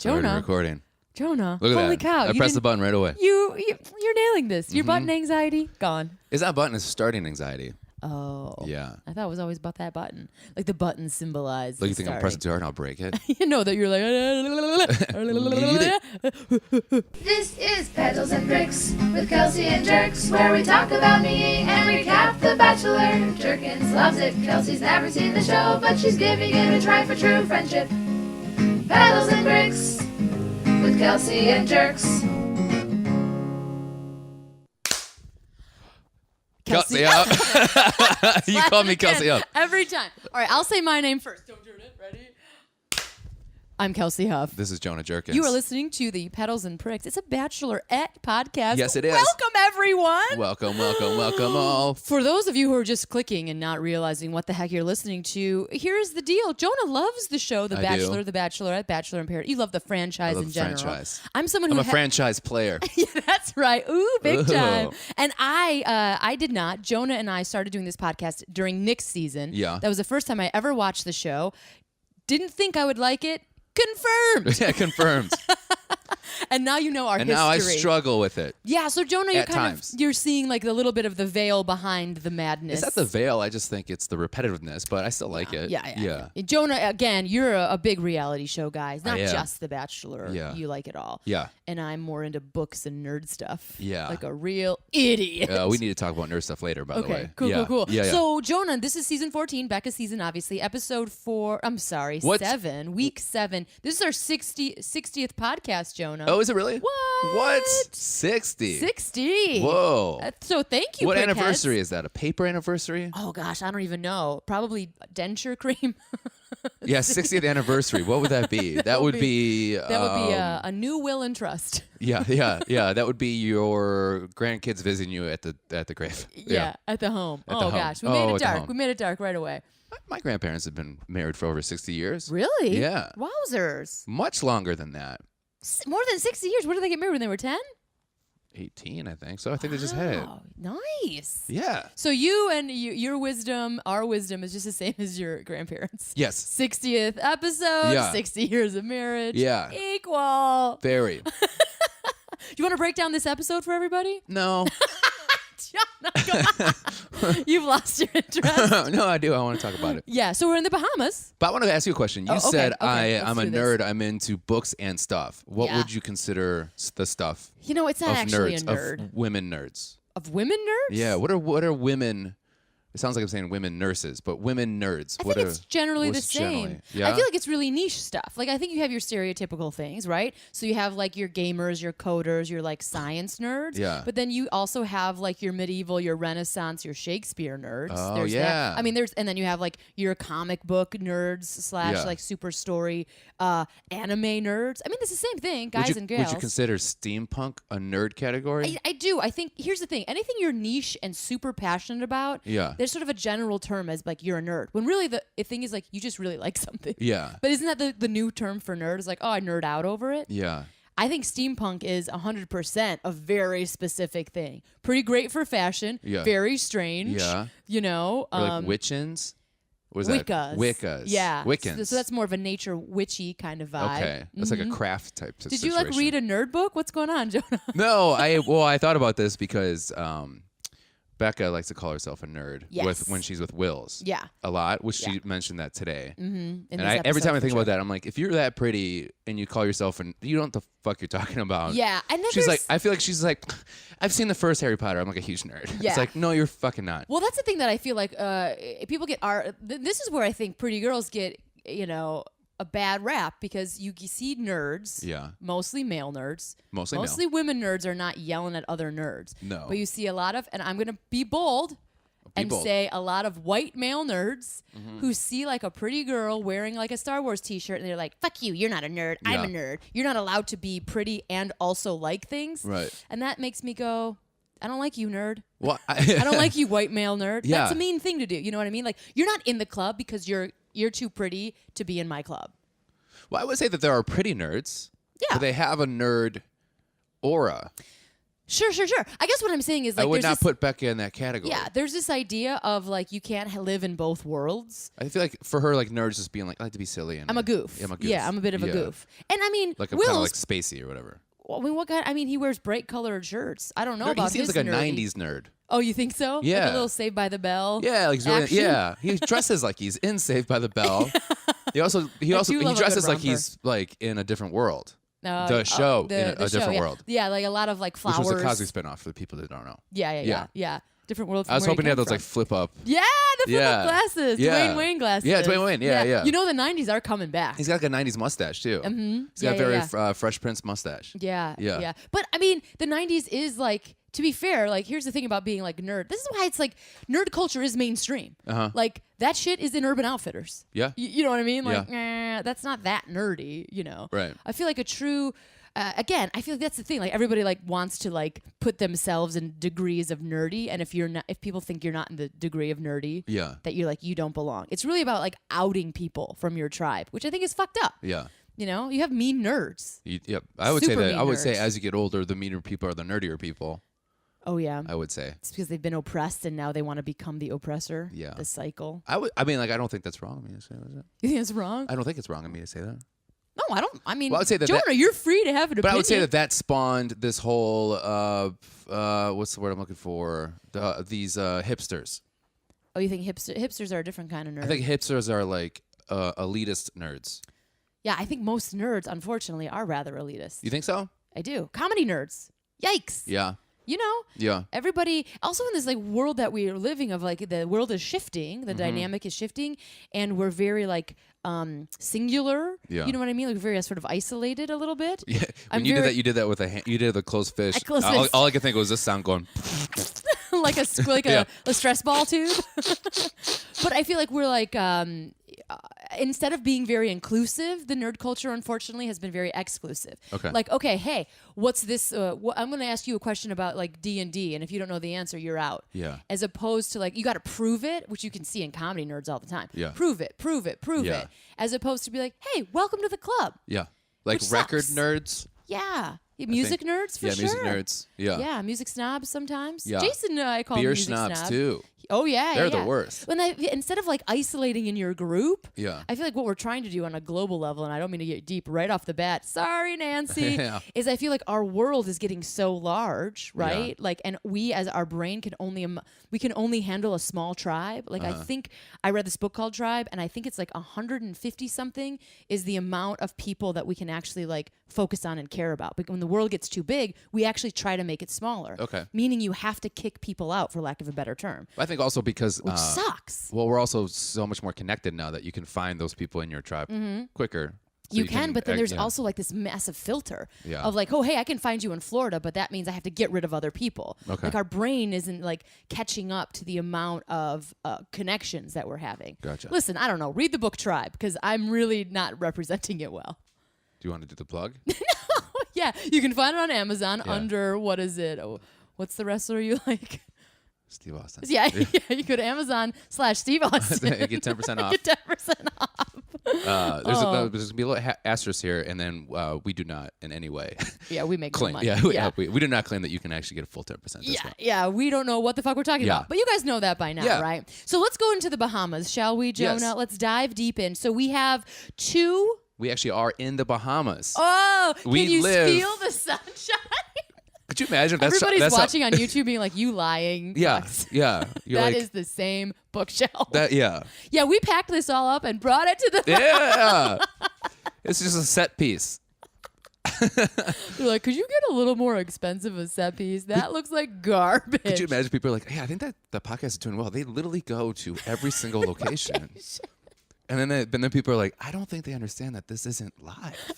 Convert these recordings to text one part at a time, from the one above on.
Jonah. Already recording. Jonah. Look at Holy that. cow. I pressed the button right away. You're nailing this. Your button anxiety, gone. Is that button is starting anxiety? Oh. Yeah. I thought it was always about that button. Like the button symbolized. Like you think I'm pressing too hard and I'll break it? You know that you're like. This is Petals and Bricks with Kelsie and Jurkens, where we talk about me and recap The Bachelor. Jurkens loves it. Kelsie's never seen the show, but she's giving it a try for true friendship. Petals and Bricks with Kelsie and Jurkens. Kelsie up. You call me Kelsie up. Every time. All right, I'll say my name first. Don't do it. Ready? I'm Kelsie Huff. This is Jonah Jurkens. You are listening to the Petals and Pricks. It's a Bachelorette podcast. Yes, it is. Welcome, everyone. Welcome all. For those of you who are just clicking and not realizing what the heck you're listening to, here's the deal. Jonah loves the show, The Bachelor, The Bachelorette, Bachelor in Paradise. You love the franchise in general. Franchise. I'm someone who I'm a franchise player. Yeah, that's right. Ooh, big Ooh. time. And I did not. Jonah and I started doing this podcast during Nick's season. Yeah. That was the first time I ever watched the show. Didn't think I would like it. Confirmed. Yeah, confirmed. And now you know our And history. now I struggle with it. Yeah, so Jonah, you're At kind times. of you're seeing like the little bit of the veil behind the madness. Is that the veil? I just think it's the repetitiveness, but I still like it. Yeah. Jonah, again, you're a big reality show guy. It's not I am. just The Bachelor. Yeah. You like it all. Yeah. And I'm more into books and nerd stuff. Yeah. Like a real idiot. We need to talk about nerd stuff later, by the way. Cool. Yeah. So, Jonah, this is season 14, Becca's season, obviously. Episode 4, I'm sorry, What? 7, week 7. This is our 60th podcast, Jonah. Oh, is it really? What? 60. 60. Whoa. So, thank you, What quickheads. anniversary is that? A paper anniversary? Oh, gosh, I don't even know. Probably denture cream. Yeah, 60th anniversary. What would that be? That would be a new will and trust. Yeah. That would be your grandkids visiting you at the grave. Yeah, at the home. At Oh, the home. gosh. We made Oh, it at the dark. home. We made it dark right away. My grandparents have been married for over 60 years. Really? Yeah. Wowzers. Much longer than that. More than 60 years. When did they get married? When they were 10? 18, I think. So I think they just had it. Wow, nice. Yeah. So you and your wisdom, our wisdom is just the same as your grandparents. Yes. 60th episode, Yeah. 60 years of marriage. Yeah. Equal. Very. Do you want to break down this episode for everybody? No. You've lost your interest. No, I do. I want to talk about it. Yeah, so we're in the Bahamas. But I want to ask you a question. You Oh, okay, said okay, let's I'm a do this. nerd. I'm into books and stuff. What Yeah. would you consider the stuff You know, it's not of actually nerds, a nerd. of women nerds? Of women nerds? Yeah. What are women? It sounds like I'm saying women nurses, but women nerds. I think it's generally the what's same. generally? Yeah. I feel like it's really niche stuff. Like I think you have your stereotypical things, right? So you have like your gamers, your coders, your like science nerds. Yeah. But then you also have like your medieval, your Renaissance, your Shakespeare nerds. Oh, There's yeah. that. I mean, and then you have like your comic book nerds / Yeah. like super story anime nerds. I mean, it's the same thing, guys and gals. Would you consider steampunk a nerd category? I do. I think here's the thing. Anything you're niche and super passionate about, Yeah. there's sort of a general term as like you're a nerd. When really the thing is like you just really like something. Yeah. But isn't that the new term for nerd? Is like, oh, I nerd out over it. Yeah. I think steampunk is 100% a very specific thing. Pretty great for fashion. Yeah. Very strange. Yeah. You know. Or like witchins? What is Wiccas. that? Wiccas. Yeah. Wiccans. So that's more of a nature witchy kind of vibe. Okay. That's like a craft type Did situation. you like read a nerd book? What's going on, Jonah? No, I thought about this because Becca likes to call herself a nerd Yes. when she's with Wills. Yeah. A lot, which she mentioned that today. In And this every time I episode, think for about sure. that, I'm like, if you're that pretty and you call yourself you don't know what the fuck you're talking about. Yeah. And then She's there's- like, I feel like she's like, I've seen the first Harry Potter. I'm like a huge nerd. Yeah. It's like, no, you're fucking not. Well, that's the thing that I feel like people get this is where I think pretty girls get, a bad rap because you see nerds, Yeah. mostly male nerds, Mostly mostly women nerds are not yelling at other nerds. No. But you see a lot of, and I'm going to be bold and bold. say a lot of white male nerds who see like a pretty girl wearing like a Star Wars t-shirt and they're like, fuck you, you're not a nerd, I'm a Yeah. nerd. You're not allowed to be pretty and also like things. Right. And that makes me go, I don't like you, nerd. Well, I don't like you, white male nerd. Yeah. That's a mean thing to do. You know what I mean? Like, you're not in the club because you're too pretty to be in my club. Well, I would say that there are pretty nerds. Yeah. But they have a nerd aura. Sure. I guess what I'm saying is like I would there's not this, put Becca in that category. Yeah, there's this idea of like you can't live in both worlds. I feel like for her, like nerds just being like, I like to be silly. And I'm a goof. Yeah, I'm a goof. Yeah, I'm a bit of a goof. And I mean, like I'm kind of Will's, like spacey or whatever. I mean, what kind? I mean, he wears bright colored shirts. I don't know about He seems his like a nerdy. '90s nerd. Oh, you think so? Yeah. Like a little Saved by the Bell. Yeah, like he's really, action? yeah. He dresses like he's in Saved by the Bell. He do love a dresses good like romper. he's like in a different world. The The show the in a show, different yeah. world. Yeah, like a lot of like flowers. Which was a Cosby spinoff for the people that don't know. Yeah. Different world. From I was where hoping he to have came those like from. flip up. Yeah, the flip up glasses. Yeah. Dwayne Wayne glasses. Yeah, Dwayne Wayne. Yeah. You know the '90s are coming back. He's got like a '90s mustache too. Mm-hmm. He's got a very Fresh Prince mustache. Yeah. But I mean, the '90s is like, to be fair, like here's the thing about being like nerd. This is why it's like nerd culture is mainstream. Like that shit is in Urban Outfitters. Yeah. You know what I mean? Like, that's not that nerdy. You know. Right. I feel like a true. Again, I feel like that's the thing. Like everybody like wants to like put themselves in degrees of nerdy, and if people think you're not in the degree of nerdy, that you're like you don't belong. It's really about like outing people from your tribe, which I think is fucked up. Yeah. You know, you have mean nerds. Yep. I would Super say that. mean I would say nerds. as you get older, the meaner people are the nerdier people. Oh yeah. I would say. It's because they've been oppressed and now they want to become the oppressor. Yeah. The cycle. I mean, like, I don't think that's wrong of me to say that. You think it's wrong? I don't think it's wrong of me to say that. No, I don't. I mean, Well, I would say that Jonah, you're free to have an opinion. But I would say that spawned this whole what's the word I'm looking for? These hipsters. Oh, you think hipsters are a different kind of nerd? I think hipsters are like elitist nerds. Yeah, I think most nerds, unfortunately, are rather elitist. You think so? I do. Comedy nerds. Yikes. Yeah. You know? Yeah. Everybody, also in this like world that we are living of, like the world is shifting, the dynamic is shifting, and we're very like singular. Yeah. You know what I mean? Like very sort of isolated a little bit. Yeah. When you did that with a hand, you did the closed fist. A closed fist. All I could think was this sound going. like a stress ball tube. But I feel like we're like instead of being very inclusive, the nerd culture unfortunately has been very exclusive. Okay. Like, okay, hey, what's this? I'm going to ask you a question about like D&D, and if you don't know the answer, you're out. Yeah. As opposed to like you got to prove it, which you can see in comedy nerds all the time. Yeah. Prove it. Yeah. It. As opposed to be like, hey, welcome to the club. Yeah. Like Which record sucks. nerds. Yeah. Music nerds for yeah, sure. music nerds. Yeah. Yeah, music snobs sometimes. Yeah. Jason, I call him Beer music snobs snob. too. Oh yeah, They're yeah. the worst. Instead of like isolating in your group, Yeah. I feel like what we're trying to do on a global level, and I don't mean to get deep right off the bat. Sorry, Nancy. Yeah. Is I feel like our world is getting so large, right? Yeah. Like, and we as our brain can only handle a small tribe. Like I think I read this book called Tribe, and I think it's like 150 something is the amount of people that we can actually like focus on and care about. But when the world gets too big, we actually try to make it smaller. Okay. Meaning you have to kick people out, for lack of a better term. I think also because Which sucks. Well, we're also so much more connected now that you can find those people in your tribe quicker. So You can, but then there's yeah. also like this massive filter Yeah. of like, oh, hey, I can find you in Florida, but that means I have to get rid of other people. Okay. Like our brain isn't like catching up to the amount of connections that we're having. Gotcha. Listen, I don't know. Read the book Tribe because I'm really not representing it well. Do you want to do the plug? Yeah, you can find it on Amazon Yeah. under, what is it? Oh, what's the wrestler you like? Steve Austin. Yeah, you go to Amazon/Steve Austin. You get 10% off. Get 10% off. There's going to be a little asterisk here, and then we do not in any way Yeah, we make no claim. money. Yeah, we do not claim that you can actually get a full 10% discount. Yeah, we don't know what the fuck we're talking Yeah. about. But you guys know that by now, Yeah. right? So let's go into the Bahamas, shall we, Jonah? Yes. Let's dive deep in. So we have two. We actually are in the Bahamas. Oh, can We you live- feel the sunshine? Could you imagine if that's Everybody's that's watching on YouTube being like, you lying. Yeah, fucks." yeah. You're That like, is the same bookshelf. yeah. Yeah, we packed this all up and brought it to the. Yeah. It's just a set piece. They're like, could you get a little more expensive a set piece? That looks like garbage. Could you imagine people are like, hey, I think that the podcast is doing well. They literally go to every single location. And then people are like, I don't think they understand that this isn't live.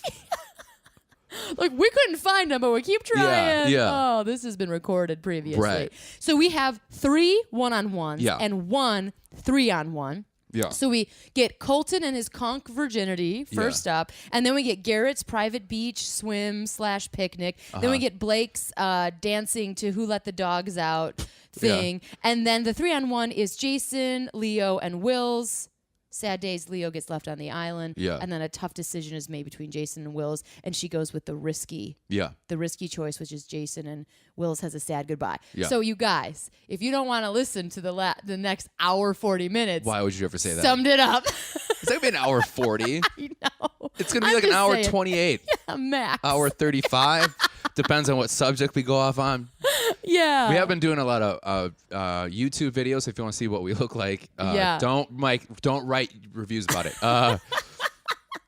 Like, we couldn't find them, but we keep trying. yeah. Oh, this has been recorded previously. Right. So we have 3 one-on-ones Yeah. and 1 3-on-1. Yeah. So we get Colton and his conch virginity first up, and then we get Garrett's private beach swim/picnic. Then we get Blake's dancing to Who Let the Dogs Out thing. And then the 3-on-1 is Jason, Leo, and Will's sad days, Leo gets left on the island. Yeah. And then a tough decision is made between Jason and Wills, and she goes with the risky choice, which is Jason, and Wills has a sad goodbye. Yeah. So you guys, if you don't want to listen to the next hour 40 minutes, why would you ever say that? Summed it up. It's gonna be an hour 40. I know. It's gonna be I'm like an just hour saying. 28. Yeah, max. Hour 35. Depends on what subject we go off on. Yeah. We have been doing a lot of YouTube videos. If you want to see what we look like, don't write reviews about it.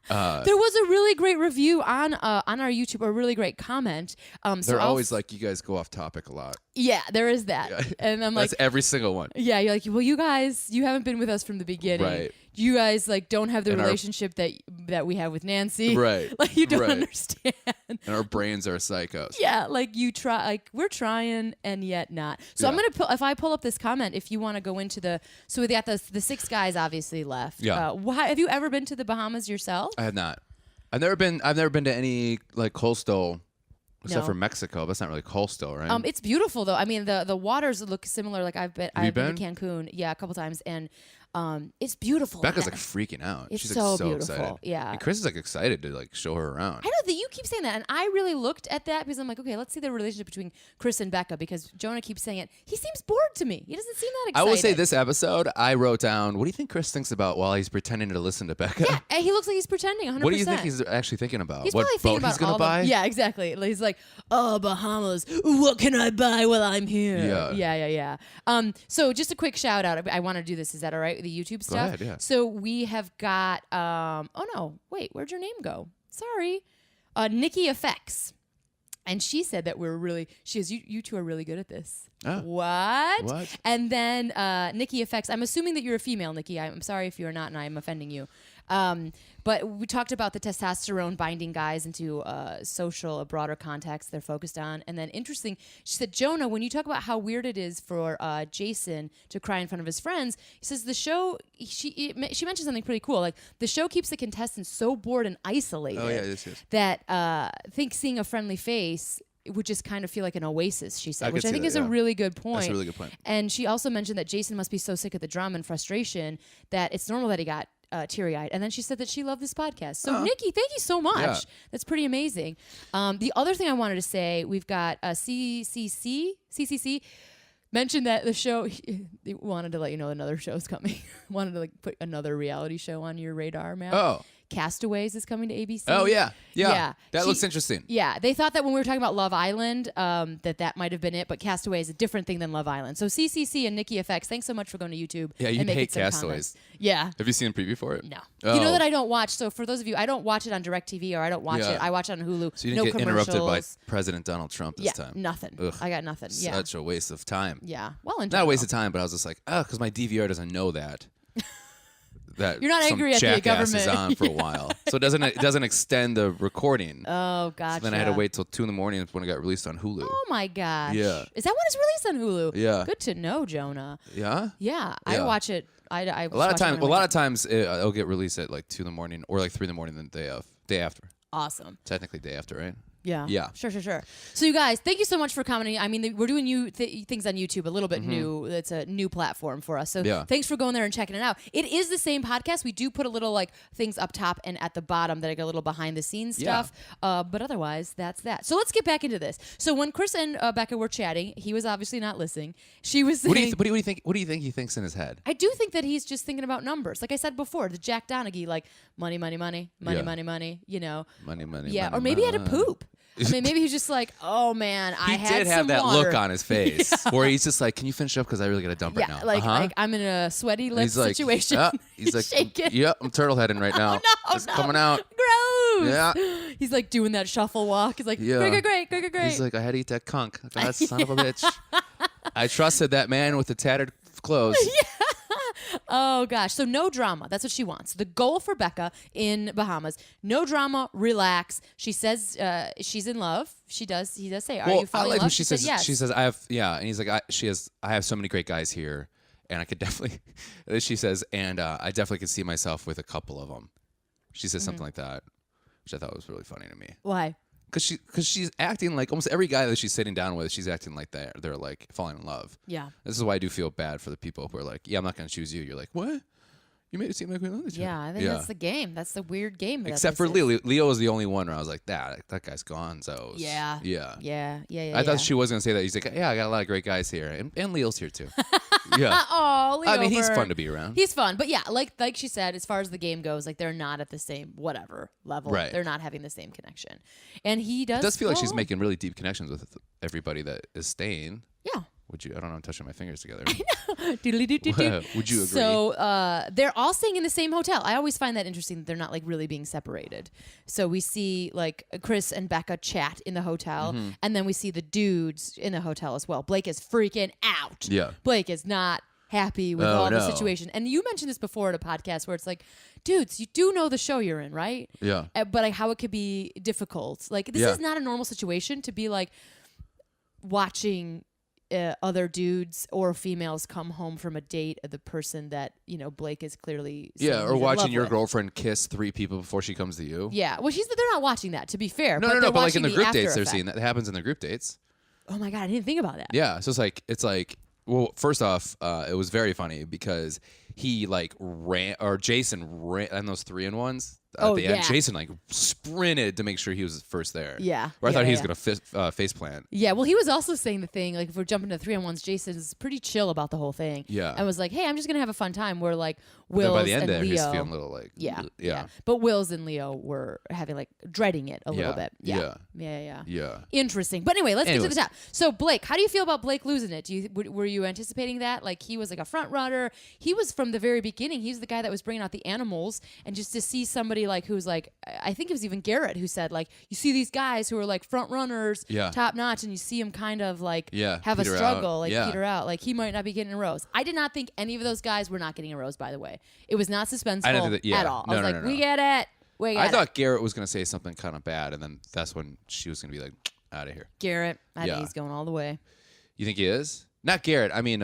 There was a really great review on our YouTube, a really great comment. They're always like, you guys go off topic a lot. Yeah, there is that. Yeah. And I'm like, that's every single one. yeah, you're like, well, you guys, you haven't been with us from the beginning. Right. You guys like don't have the And relationship that we have with Nancy. Right. Like you don't Right. understand. And our brains are psychos. Yeah, like you try, like we're trying and yet not. So I'm Yeah. gonna if I pull up this comment, if you want to go into so we got the 6 guys obviously left. Yeah. Have you ever been to the Bahamas yourself? I have not. I've never been to any like coastal, except No. for Mexico. But it's not really coastal, right? It's beautiful though. I mean, the waters look similar. Like I've been you to been? Cancun, yeah, a couple times, and it's beautiful. Becca's like freaking out. It's She's so like so beautiful. excited. Yeah. And Chris is like excited to like show her around. I know that you keep saying that, and I really looked at that because I'm like, okay, let's see the relationship between Chris and Becca because Jonah keeps saying it. He seems bored to me. He doesn't seem that I excited. will say this episode, I wrote down, what do you think Chris thinks about while he's pretending to listen to Becca? Yeah, he looks like he's pretending 100%. What do you think he's actually thinking about? He's what probably thinking boat about he's gonna all buy? Yeah, exactly. He's like, oh, Bahamas. What can I buy while I'm here? Yeah. So just a quick shout out. I want to do this. Is that all right with the YouTube stuff? ahead, yeah. So we have got. Oh no! Wait, where'd your name go? Sorry, Nikki Effects. And she said that she goes, you two are really good at this. Oh. What? And then Nikki Effects, I'm assuming that you're a female, Nikki. I'm sorry if you're not and I'm offending you. But we talked about the testosterone binding guys into a broader context they're focused on. And then interesting, she said, Jonah, when you talk about how weird it is for Jason to cry in front of his friends, he says the show, she mentioned something pretty cool. Like the show keeps the contestants so bored and isolated that think seeing a friendly face would just kind of feel like an oasis, she said, which I think is a really good point. That's a really good point. And she also mentioned that Jason must be so sick of the drama and frustration that it's normal that he got teary-eyed. And then she said that she loved this podcast. So Nikki, thank you so much. Yeah. That's pretty amazing. The other thing I wanted to say, we've got CCC mentioned that the show, they wanted to let you know another show's coming. Wanted to put another reality show on your radar, Matt. Oh. Castaways is coming to ABC. Oh, yeah. That looks interesting. Yeah, they thought that when we were talking about Love Island, that might have been it, but Castaway is a different thing than Love Island. So CCC and Nikki FX, thanks so much for going to YouTube. Yeah, you and making hate some Castaways. comments. Yeah. Have you seen a preview for it? No. Oh. You know that I don't watch, so for those of you, I don't watch it on DirecTV or I don't watch it. I watch it on Hulu. So you didn't no get interrupted by commercials. President Donald Trump this time? Nothing. Ugh. I got nothing. Yeah. Such a waste of time. Yeah. Well, Not a waste of time, but I was just like, because my DVR doesn't know that. That you're not some angry at the jackass government. is on for a while, so it doesn't extend the recording. Oh, gotcha. So then I had to wait till 2 a.m. when it got released on Hulu. Oh my gosh. Yeah. Is that when it's released on Hulu? Yeah. Good to know, Jonah. Yeah. Yeah. I Yeah. watch it. I A lot of times it'll get released at like 2 a.m. or like 3 a.m. the day after. Awesome. Technically day after, right? Yeah. Yeah. Sure. So you guys, thank you so much for commenting. I mean, we're doing new things on YouTube, a little bit new. It's a new platform for us. So thanks for going there and checking it out. It is the same podcast. We do put a little things up top and at the bottom that I got a little behind the scenes stuff. But otherwise, that's that. So let's get back into this. So when Chris and Becca were chatting, he was obviously not listening. She was saying, What do you think? What do you think he thinks in his head? I do think that he's just thinking about numbers. Like I said before, the Jack Donaghy, money, money, you know. Money. Yeah, or maybe he had to poop. I mean, maybe he's just like, oh man, I He had did have some that water. look on his face where he's just like, can you finish up because I really got to dump right now. Like I'm in a sweaty lip He's like, situation. yeah. He's like, shaking. yep, I'm turtle heading right now. It's coming out. Gross. Yeah. He's like doing that shuffle walk. He's like, great. He's like, I had to eat that conch. God, son of a bitch. I trusted that man with the tattered clothes. Oh gosh, so no drama. That's what she wants. The goal for Becca in Bahamas: no drama, relax. She says she's in love. He does say, "Are you falling in love?" She says, yes. She says, "I have." Yeah, and he's like, "I have so many great guys here, and I could definitely." She says, "And I definitely could see myself with a couple of them." She says something like that, which I thought was really funny to me. Why? Because she's acting like almost every guy that she's sitting down with, she's acting like they're like falling in love. Yeah. This is why I do feel bad for the people who are like, yeah, I'm not going to choose you. You're like, what? You made it seem like we loved each other. Yeah, I think that's the game. That's the weird game. Except for Leo. Leo was the only one where I was like, that guy's gone. So yeah. I thought she was gonna say that. He's like, yeah, I got a lot of great guys here, and Leo's here too. Yeah. Oh, Leo. I mean, he's fun to be around. He's fun, but yeah, like she said, as far as the game goes, like they're not at the same whatever level. Right. They're not having the same connection, and he does. It does feel like she's making really deep connections with everybody that is staying. Yeah. Would you? I don't know. I'm touching my fingers together. Would you agree? So they're all staying in the same hotel. I always find that interesting that they're not like really being separated. So we see like Chris and Becca chat in the hotel, and then we see the dudes in the hotel as well. Blake is freaking out. Yeah. Blake is not happy with the situation. And you mentioned this before at a podcast where it's like, dudes, you do know the show you're in, right? Yeah. But like how it could be difficult. Like this is not a normal situation to be like watching other dudes or females come home from a date of the person that, you know, Blake is clearly or watching your with. Girlfriend kiss 3 people before she comes to you. Yeah. Well, they're not watching that, to be fair. No, but like in the group dates they're seeing that. It happens in the group dates. Oh my God, I didn't think about that. Yeah. So it's like well, first off, it was very funny because he like Jason ran on those 3-in-1s. At the end, Jason like sprinted to make sure he was first there. Yeah. Or I thought he was gonna face plant. Yeah. Well, he was also saying the thing like if we're jumping to 3-on-1s, Jason's pretty chill about the whole thing. Yeah. And was like, hey, I'm just gonna have a fun time. Where like Wills by the end and there, Leo, he's feeling a little like yeah. But Wills and Leo were having like dreading it a little bit. Yeah. Interesting. But anyway, let's get to the top. So Blake, how do you feel about Blake losing it? Were you anticipating that? Like he was like a front runner. He was from the very beginning. He was the guy that was bringing out the animals, and just to see somebody like who's like, I think it was even Garrett who said like, you see these guys who are like front runners, top notch, and you see them kind of like have a struggle, peter out. Like he might not be getting a rose. I did not think any of those guys were not getting a rose. By the way, it was not suspenseful at all. I was like, we get it. I thought Garrett was gonna say something kind of bad, and then that's when she was gonna be like, out of here. Garrett, I think he's going all the way. You think he is? Not Garrett. I mean,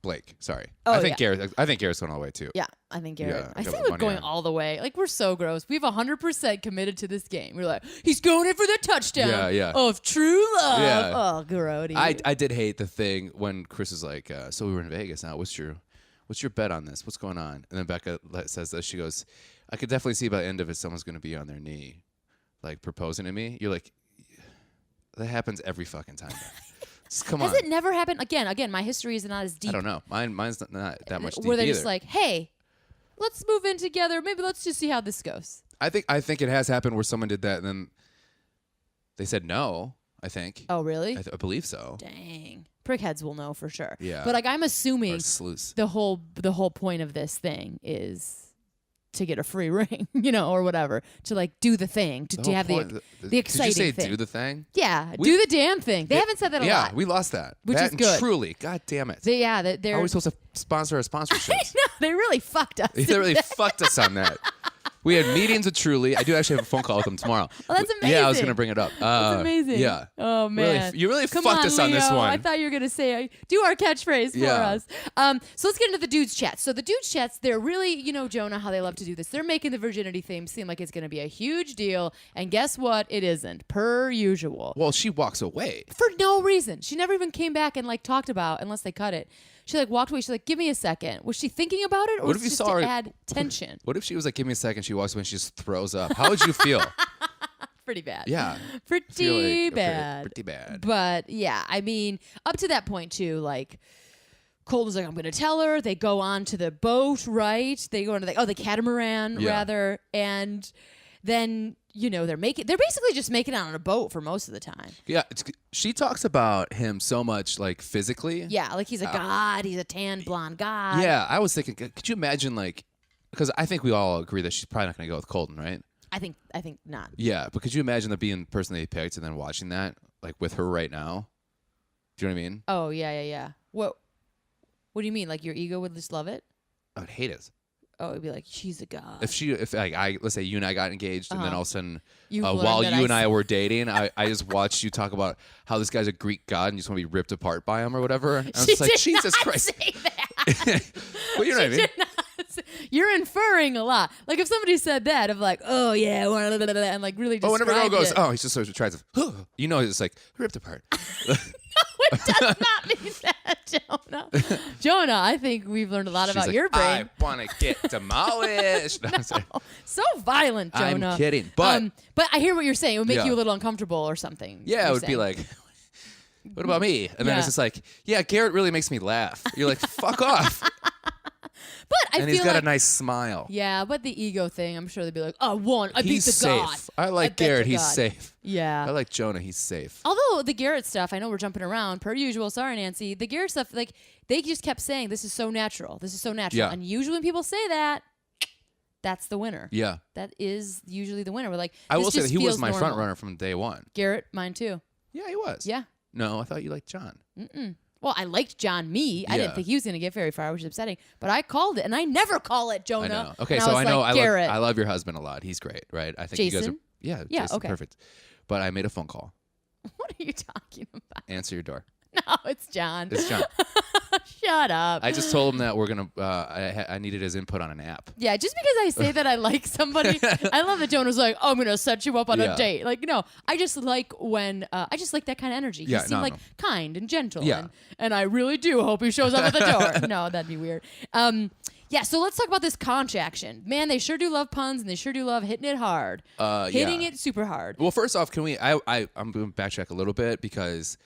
Blake. Sorry. Oh, I think Garrett. I think Garrett's going all the way too. Yeah, I think Garrett. Yeah, I think we're going all the way. Like we're so gross. We've 100% committed to this game. We're like, he's going in for the touchdown. Of true love. Yeah. Oh, grody. I did hate the thing when Chris is like, so we were in Vegas now. What's your bet on this? What's going on? And then Becca says this. She goes, I could definitely see by the end of it, someone's going to be on their knee, like proposing to me. You're like, that happens every fucking time. Come on. Has it never happened? Again, my history is not as deep. I don't know. Mine's not that much deep where they're either. just like, hey, let's move in together. Maybe let's just see how this goes. I think it has happened where someone did that and then they said no, I think. Oh, really? I believe so. Dang. Prickheads will know for sure. Yeah. But like I'm assuming the the whole point of this thing is to get a free ring, you know, or whatever, to like do the thing, to have the exciting thing. Did you say thing. do the thing? Yeah, do the damn thing. They haven't said that a lot. Yeah, we lost that. Which is good. Truly, god damn it. They're Are we supposed to sponsor our sponsorships? No, they really fucked us. They really fucked us on that. We had meetings with Truly. I do actually have a phone call with them tomorrow. Well, that's amazing. Yeah, I was going to bring it up. That's amazing. Yeah. Oh, man. You really Come fucked us on this Leo. one. I thought you were going to say, do our catchphrase for us. So let's get into the dudes' chats. So the dudes' chats, they're really, you know, Jonah, how they love to do this. They're making the virginity theme seem like it's going to be a huge deal. And guess what? It isn't, per usual. Well, she walks away. For no reason. She never even came back and like talked about, unless they cut it. She like walked away. She's like, give me a second. Was she thinking about it, or what was if it you just saw to her, add tension? What if she was like, give me a second, she walks away and she just throws up? How would you feel? Pretty bad. Yeah. Pretty like, bad. Okay, pretty bad. But yeah, I mean, up to that point too, like Colton's like, I'm going to tell her. They go on to the boat, right? They go on to the catamaran rather. And then, you know, they're basically just making it on a boat for most of the time. Yeah. She talks about him so much, like physically. Yeah. Like he's a god. He's a tan blonde god. Yeah. I was thinking, could you imagine like, because I think we all agree that she's probably not going to go with Colton, right? I think not. Yeah. But could you imagine that being the person they picked and then watching that like with her right now? Do you know what I mean? Oh, yeah. What do you mean? Like your ego would just love it? I would hate it. Oh, it'd be like, she's a god. If like let's say you and I got engaged and then all of a sudden while you and I were dating, I just watched you talk about how this guy's a Greek god and you just want to be ripped apart by him or whatever. And I was just like, Jesus Christ. Say that. Well, you know what I mean? Did not You're inferring a lot. Like if somebody said that of like, oh yeah, and like really But whenever a girl described goes, it. oh, he just sort of tries to, you know, it's like ripped apart. It does not mean that, Jonah. Jonah, I think we've learned a lot She's about like, your brain. I want to get demolished. No, I'm sorry. So violent, Jonah. I'm kidding, but I hear what you're saying. It would make Yeah. you a little uncomfortable or something. yeah, it you're would be saying. like, what about me? And then Yeah. it's just like, yeah, Garrett really makes me laugh. You're like, fuck off. But I And feel he's got like, a nice smile. yeah, but the ego thing, I'm sure they'd be like, oh, I beat He's the safe. god. I like bet the Garrett. He's god. safe. Yeah. I like Jonah. He's safe. Although the Garrett stuff, I know we're jumping around per usual. Sorry, Nancy. The Garrett stuff, like they just kept saying, "This is so natural. This is so natural." Yeah. And usually when people say that, that's the winner. Yeah. That is usually the winner. We're like, I this will say that just he was feels my normal. front runner from day one. Garrett, mine too. Yeah, he was. Yeah. No, I thought you liked John. Well, I liked John Me. I Yeah. didn't think he was going to get very far, which is upsetting. But I called it, and I never call it Jonah. I know. Okay, And so was I know like, I Garrett. love your husband a lot. He's great, right? I think you guys are. Jason? Yeah, Yeah, Jason, okay. perfect. But I made a phone call. What are you talking about? Answer your door. No, it's John. It's John. Shut up. I just told him that we're gonna. I needed his input on an app. Yeah, just because I say that I like somebody, I love that Jonah's like, oh, I'm gonna set you up on Yeah. a date. Like, no, I just like when I just like that kind of energy. Yeah, he seemed no, like no. kind and gentle. Yeah. And I really do hope he shows up at the door. No, that'd be weird. Yeah, so let's talk about this conch action. Man, they sure do love puns and they sure do love hitting it hard. Hitting yeah. it super hard. Well, first off, can we? I'm going to backtrack a little bit because,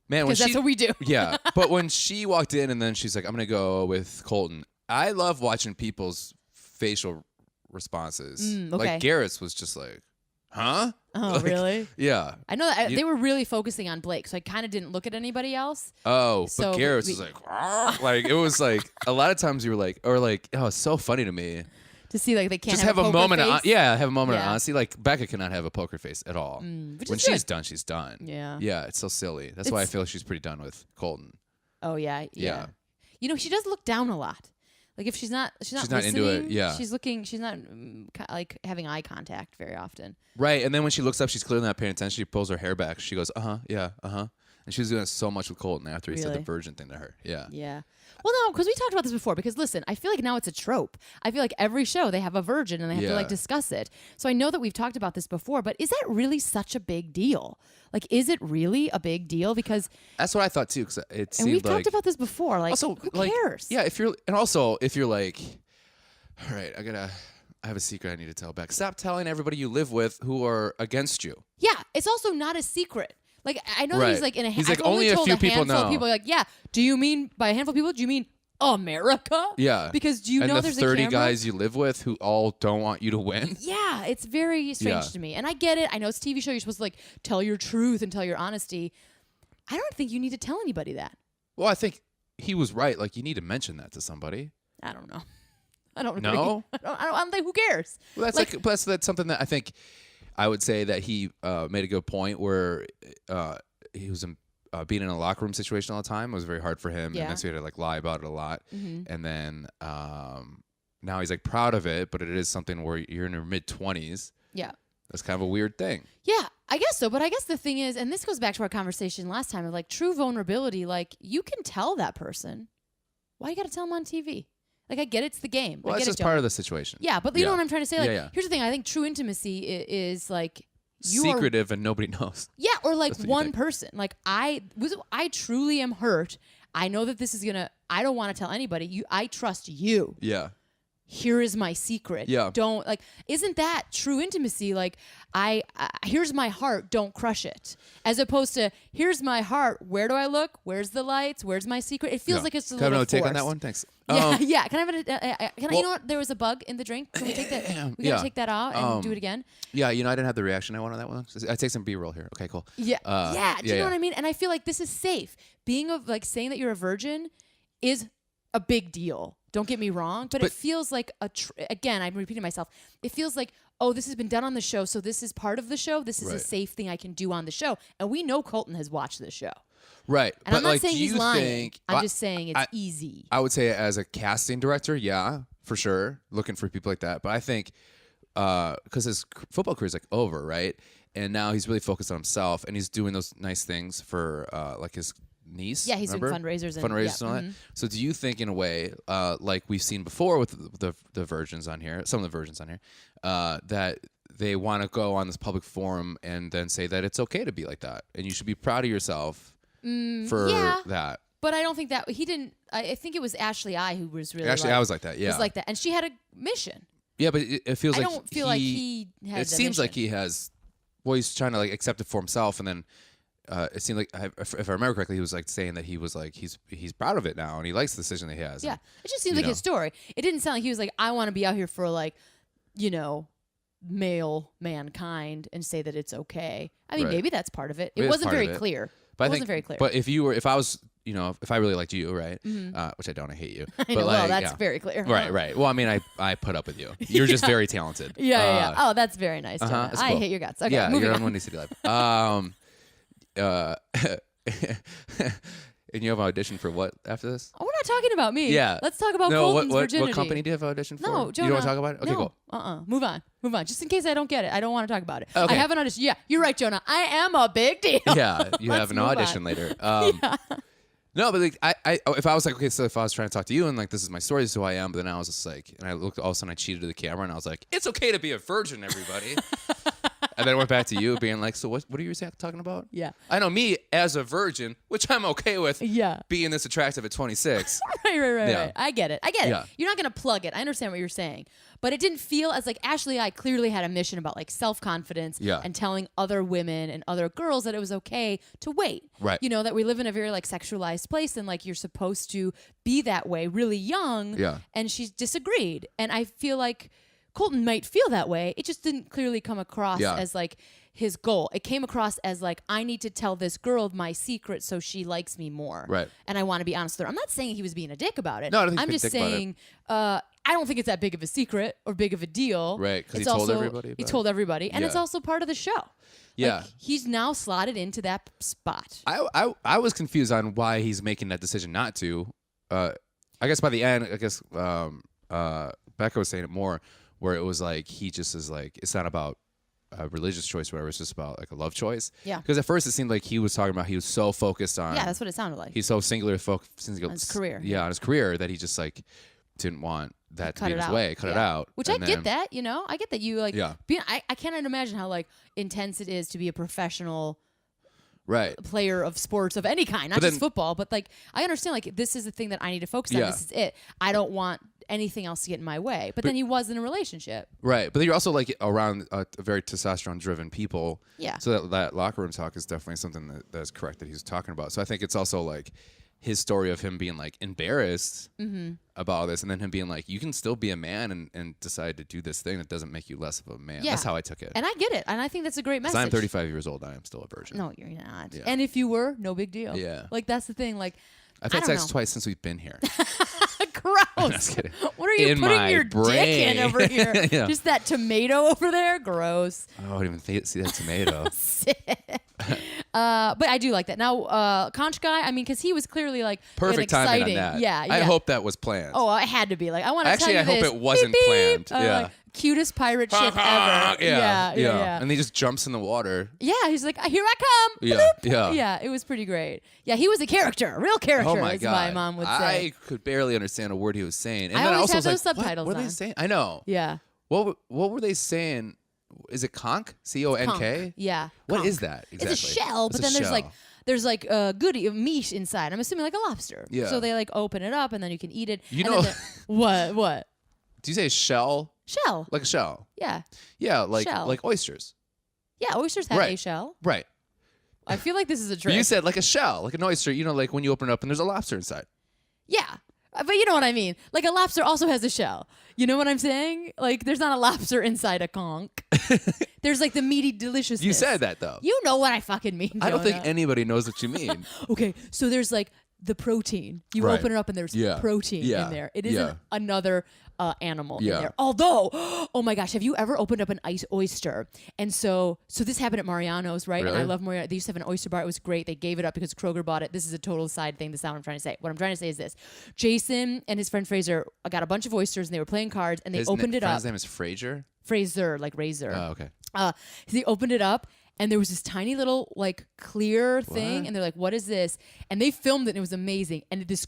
man, when Because that's she, what we do. yeah, but when she walked in and then she's like, I'm gonna go with Colton. I love watching people's facial responses. okay. Like Garrett's was just like, huh? Oh, Like, really? Yeah. I know that they were really focusing on Blake, so I kind of didn't look at anybody else. Oh, So but Garrett's we- was like, "Argh." Like it was like a lot of times you were like, or like, oh, it's so funny to me. To see like they can't Just have a poker moment of face. have a moment of Yeah. honesty. Like Becca cannot have a poker face at all. which When is she's good. done, she's done. Yeah. Yeah, it's so silly. That's why I It's- feel like she's pretty done with Colton. Oh yeah. Yeah. You know, she does look down a lot. Like if she's not She's not into it, listening, yeah. She's not like having eye contact very often. Right, and then when she looks up, she's clearly not paying attention. She pulls her hair back. She goes, yeah, and she was doing it so much with Colton after he said the Really? virgin thing to her. Yeah. Yeah. Well, no, because we talked about this before. Because listen, I feel like now it's a trope. I feel like every show they have a virgin and they have to like Yeah. discuss it. So I know that we've talked about this before, but is that really such a big deal? Like, is it really a big deal? Because That's what I thought too, because it and seemed we've like talked about this before. Like, also who like cares? yeah. If you're like, all right, I have a secret I need to tell Beck. Stop telling everybody you live with who are against you. Yeah, it's also not a secret. Like I know that he's Right. like in a. He's I've like, only a told few people handful of know. people like, yeah. Do you mean by a handful of people? Do you mean America? Yeah. Because do you and know the there's 30 a camera? guys you live with who all don't want you to win. Yeah, it's very strange Yeah. to me. And I get it. I know it's a TV show. You're supposed to like tell your truth and tell your honesty. I don't think you need to tell anybody that. Well, I think he was right. Like you need to mention that to somebody. I don't know. I don't agree. No? I don't think who cares? Well, that's something that I think I would say that he made a good point where he was being in a locker room situation all the time. It was very hard for him, Yeah. and so he had to like lie about it a lot. Mm-hmm. And then now he's like proud of it, but it is something where you're in your mid-20s. Yeah. That's kind of a weird thing. Yeah, I guess so. But I guess the thing is, and this goes back to our conversation last time of like true vulnerability, like you can tell that person. Why you got to tell them on TV? Like I get it's the game. Well, I it's get just it, part Jonah. of the situation. Yeah, but you know what I'm trying to say? Like, Yeah. here's the thing. I think true intimacy is like you are Secretive and nobody knows. Yeah, or like That's what you one think. person. Like I truly am hurt. I know that this is gonna. I don't want to tell anybody. I trust you. Yeah. Here is my secret. Yeah. Don't like. Isn't that true intimacy? Like I here's my heart. Don't crush it. As opposed to here's my heart. Where do I look? Where's the lights? Where's my secret? It feels Yeah. like it's a Can I have little another take on forced. that one? Thanks. Yeah, yeah. Can I have you well- know what? There was a bug in the drink. Can we take that? We Yeah. gotta take that out and do it again. Yeah, I didn't have the reaction I want on that one. I take some B-roll here. Okay, cool. Yeah, yeah. Do you know yeah. what I mean? And I feel like this is safe. Being like saying that you're a virgin is a big deal. Don't get me wrong, but it feels like again, I'm repeating myself. It feels like, oh, this has been done on the show, so this is part of the show. This is a Right. safe thing I can do on the show, and we know Colton has watched this show. Right. And I'm not like, saying do he's you lying. think- I'm I- just saying it's easy. I would say as a casting director, yeah, for sure, looking for people like that. But I think because his football career is like over, right? And now he's really focused on himself, and he's doing those nice things for like his niece. Yeah, he's doing remember? fundraisers and and all that. So do you think, in a way, like we've seen before with the virgins on here, some of the virgins on here, that they want to go on this public forum and then say that it's okay to be like that, and you should be proud of yourself for that. But I don't think that he didn't. I think it was Ashley I who was really Actually, like, I was like that. Yeah, was like that, and she had a mission. Yeah, but it feels like I don't feel like he had. It seems like he has. Well, he's trying to like accept it for himself, and then it seemed like if I remember correctly, he was like saying that he was like he's proud of it now, and he likes the decision that he has. Yeah, and, it just seems like his story. It didn't sound like he was like, I want to be out here for like, male mankind and say that it's okay. I mean, maybe that's part of it. It wasn't very clear. But it wasn't very clear. But if I was, if I really liked you, right? Which I don't, I hate you. I but know, like, well, that's very clear. Right. Well, I mean, I put up with you. You're just very talented. Yeah. Oh, that's very nice. Jonah. That's I cool. hate your guts. Okay, yeah, moving you're on. on Windy City Live. And you have an audition for what after this? Oh, we're not talking about me. Yeah. Let's talk about No, Colton's virginity. what company do you have an audition for? No, Jonah. You don't want to talk about it? Okay, no. cool. Move on. Just in case I don't get it. I don't want to talk about it. Okay. I have an audition. Yeah, you're right, Jonah. I am a big deal. Yeah, you have an move audition on. later. No, but like if I was like, okay, so if I was trying to talk to you and like this is my story, this is who I am, but then I was just like, and I looked, all of a sudden I cheated to the camera and I was like, it's okay to be a virgin, everybody. And then I went back to you being like, so what are you talking about? Yeah. I know me as a virgin, which I'm okay with Yeah. being this attractive at 26. Right. Yeah. Right. I get it. Yeah. You're not going to plug it. I understand what you're saying. But it didn't feel as like Ashley I clearly had a mission about like self-confidence and telling other women and other girls that it was okay to wait. Right. That we live in a very like sexualized place and like you're supposed to be that way really young. Yeah. And she disagreed. And I feel like Colton might feel that way. It just didn't clearly come across as like his goal. It came across as like, I need to tell this girl my secret so she likes me more. Right. And I want to be honest with her. I'm not saying he was being a dick about it. No, I don't think I'm he's just being a dick saying I don't think it's that big of a secret or big of a deal. Right, because he It's told also- everybody He about told everybody. And it's Yeah. also part of the show. Yeah. Like, he's now slotted into that spot. I was confused on why he's making that decision not to. I guess by the end, Becca was saying it more, where it was like he just is like, it's not about a religious choice or whatever, it's just about like a love choice. Yeah. Because at first it seemed like he was talking about he was so focused on Yeah, that's what it sounded like. he's so singular focused on his career. Yeah, on his career that he just like didn't want that to be in his way. Cut it out. Which And I then- get that, I get that you like Yeah. I cannot imagine how like intense it is to be a professional Right. player of sports of any kind, not But just then- football, but like I understand like this is the thing that I need to focus on. Yeah. This is it. I don't want anything else to get in my way. But then he was in a relationship. Right, but then you're also like around very testosterone-driven people. Yeah. So that locker room talk is definitely something that's correct that he's talking about. So I think it's also like his story of him being like embarrassed about all this, and then him being like, you can still be a man and decide to do this thing that doesn't make you less of a man. Yeah. That's how I took it. And I get it. And I think that's a great message. I'm 35 years old. I am still a virgin. No, you're not. Yeah. And if you were, no big deal. Yeah. Like that's the thing. Like I've I had don't sex know. twice since we've been here. Gross. Just kidding. What are you In putting my your dick brain. in over here? Yeah. Just that tomato over there? Gross. Oh, I didn't even see that tomato. But I do like that. Now, Conch guy, I mean, because he was clearly like Perfect an timing exciting, on that. Yeah. I hope that was planned. Oh, it had to be. Like, I want to tell Actually, you I hope this. it wasn't Beep, beep. planned. Yeah. Like, cutest pirate ship ever. Yeah. And he just jumps in the water. Yeah, he's like, here I come. Yeah, Bloop. yeah. Yeah, it was pretty great. Yeah, he was a character, a real character, Oh my as god! my mom would say. I could barely understand a word he was saying. And I then always I have also was those like, subtitles What are on. they saying? I know. Yeah. What were they saying? Is it conch? CONK? Conch. Yeah. What conch. is that exactly? It's a shell, but It's a then shell. there's like goody meat inside. I'm assuming like a lobster. Yeah. So they like open it up and then you can eat it. You and know- then what? Do you say shell? Shell. Like a shell? Yeah. Yeah, like Shell. like oysters. Yeah, oysters have Right. a shell. Right. I feel like this is a But trick. you said like a shell, like an oyster. You know, like when you open it up and there's a lobster inside. Yeah. But you know what I mean. Like a lobster also has a shell. You know what I'm saying? Like there's not a lobster inside a conch. There's like the meaty deliciousness. You said that though. You know what I fucking mean, I don't think Jonah. anybody knows what you mean. Okay, so there's like the protein. You Right. open it up and there's Yeah. protein Yeah. in there. It isn't Yeah. another animal in Yeah. there. Although, oh my gosh, have you ever opened up an ice oyster? And so this happened at Mariano's, right? And I Really? love Mariano. They used to have an oyster bar. It was great. They gave it up because Kroger bought it. This is a total side thing. That's not what I'm trying to say. What I'm trying to say is this. Jason and his friend Fraser got a bunch of oysters and they were playing cards and they His opened it up. friend's name is Fraser. Fraser, like razor. Oh, okay. They opened it up and there was this tiny little like clear thing, and they're like, "What is this?" And they filmed it, and it was amazing. And this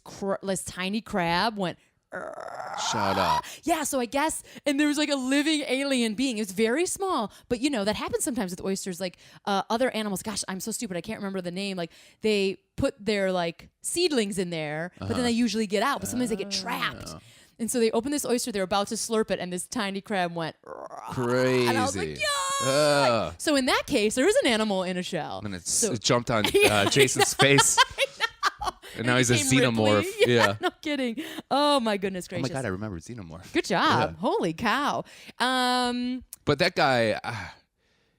tiny crab went. Shut up. Yeah, so I guess, and there was like a living alien being. It was very small, but you know, that happens sometimes with oysters, like other animals. Gosh, I'm so stupid. I can't remember the name. Like they put their like seedlings in there, but then they usually get out, but sometimes they get trapped. And so they open this oyster, they're about to slurp it, and this tiny crab went crazy. And I was like, yeah. So in that case, there is an animal in a shell. And it jumped on Jason's face. And now he's a xenomorph. Yeah. No kidding. Oh my goodness gracious. Oh my God, I remember xenomorph. Good job. Yeah. Holy cow. But that guy.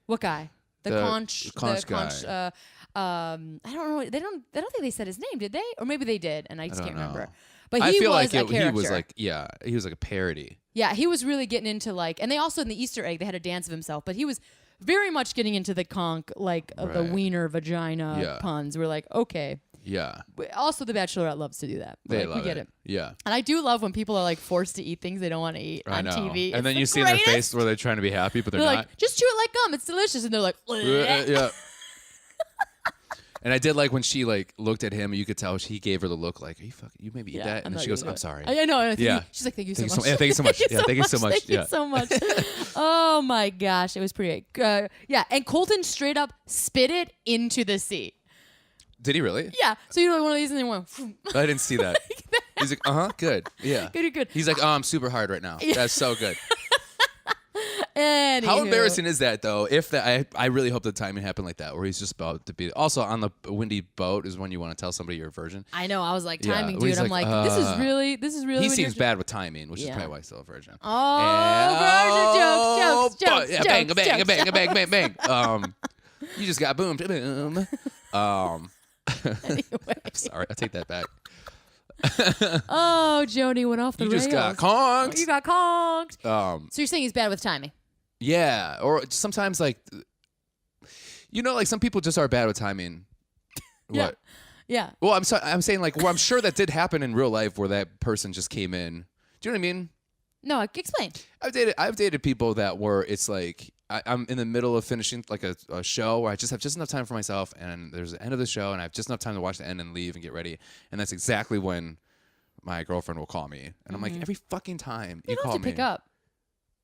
What guy? The conch guy. I don't know. I don't think they said his name, did they? Or maybe they did, and I just can't remember. But I feel like a character. he was like, he was like a parody. Yeah, he was really getting into like, and they also in the Easter egg they had a dance of himself, but he was very much getting into the conch, like the wiener vagina puns. We're like, okay. Yeah. But also, The Bachelorette loves to do that. They love it. Yeah. And I do love when people are like forced to eat things they don't want to eat on TV. And then you see in their face where they're trying to be happy, but they're not. Like, just chew it like gum. It's delicious. And they're like, yeah. And I did like when she like looked at him, you could tell he gave her the look like, "Are you fucking? You maybe eat that?" And then she goes, "I'm sorry." I know. Yeah. She's like, "Thank you so much." Yeah, thank you so much. Yeah, thank you so much. Thank you so much. Oh my gosh, it was pretty. Yeah, and Colton straight up spit it into the sea. Did he really? Yeah. So you know, one of these, and then went. I didn't see that. He's like, good. Yeah. Good. He's like, I'm super hard right now. That's so good. Anywho. How embarrassing is that though? If that, I really hope the timing happened like that, where he's just about to be. Also, on the windy boat is when you want to tell somebody you're a virgin. I know. I was like, timing, dude. I'm like, this is really. He seems bad with timing, which is probably why he's still a virgin. Oh, virgin jokes. Yeah, bang. You just got boomed. Boom. Anyway. I'm sorry. I take that back. Oh, Joni went off the rails. You just got conked. You got conked. So you're saying he's bad with timing? Yeah, or sometimes like, like some people just are bad with timing. Yeah. What? Yeah. Well, I'm saying like, I'm sure that did happen in real life where that person just came in. Do you know what I mean? No, explain. I've dated people that were, it's like, I'm in the middle of finishing like a show where I just have just enough time for myself, and there's the end of the show, and I have just enough time to watch the end and leave and get ready. And that's exactly when my girlfriend will call me, and I'm like, every fucking time you call me, pick up.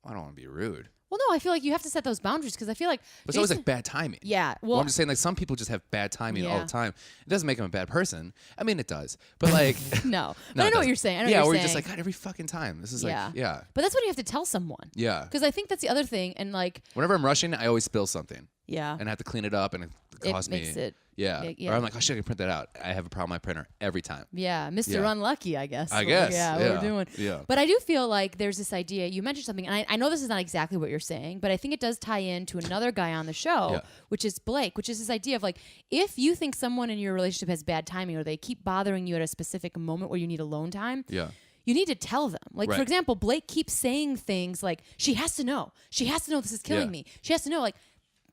I don't want to be rude. Well, no, I feel like you have to set those boundaries because I feel like but it's always like bad timing. Yeah, well, I'm just saying like some people just have bad timing all the time. It doesn't make them a bad person. I mean, it does, but like no, but I know what you're saying. Where you're just like, God, every fucking time. This is like, yeah. But that's when you have to tell someone. Yeah. Because I think that's the other thing, and like whenever I'm rushing, I always spill something. Yeah. And I have to clean it up, and it costs me. It. Yeah. Or I'm like, oh shit, I can print that out. I have a problem with my printer every time. Yeah, Mr. Unlucky, I guess. I guess. Yeah, what we're doing. Yeah. But I do feel like there's this idea. You mentioned something, and I know this is not exactly what you're saying, but I think it does tie into another guy on the show, which is Blake, which is this idea of like, if you think someone in your relationship has bad timing, or they keep bothering you at a specific moment where you need alone time. Yeah. You need to tell them. Like, for example, Blake keeps saying things like, she has to know. She has to know this is killing me. She has to know. Like,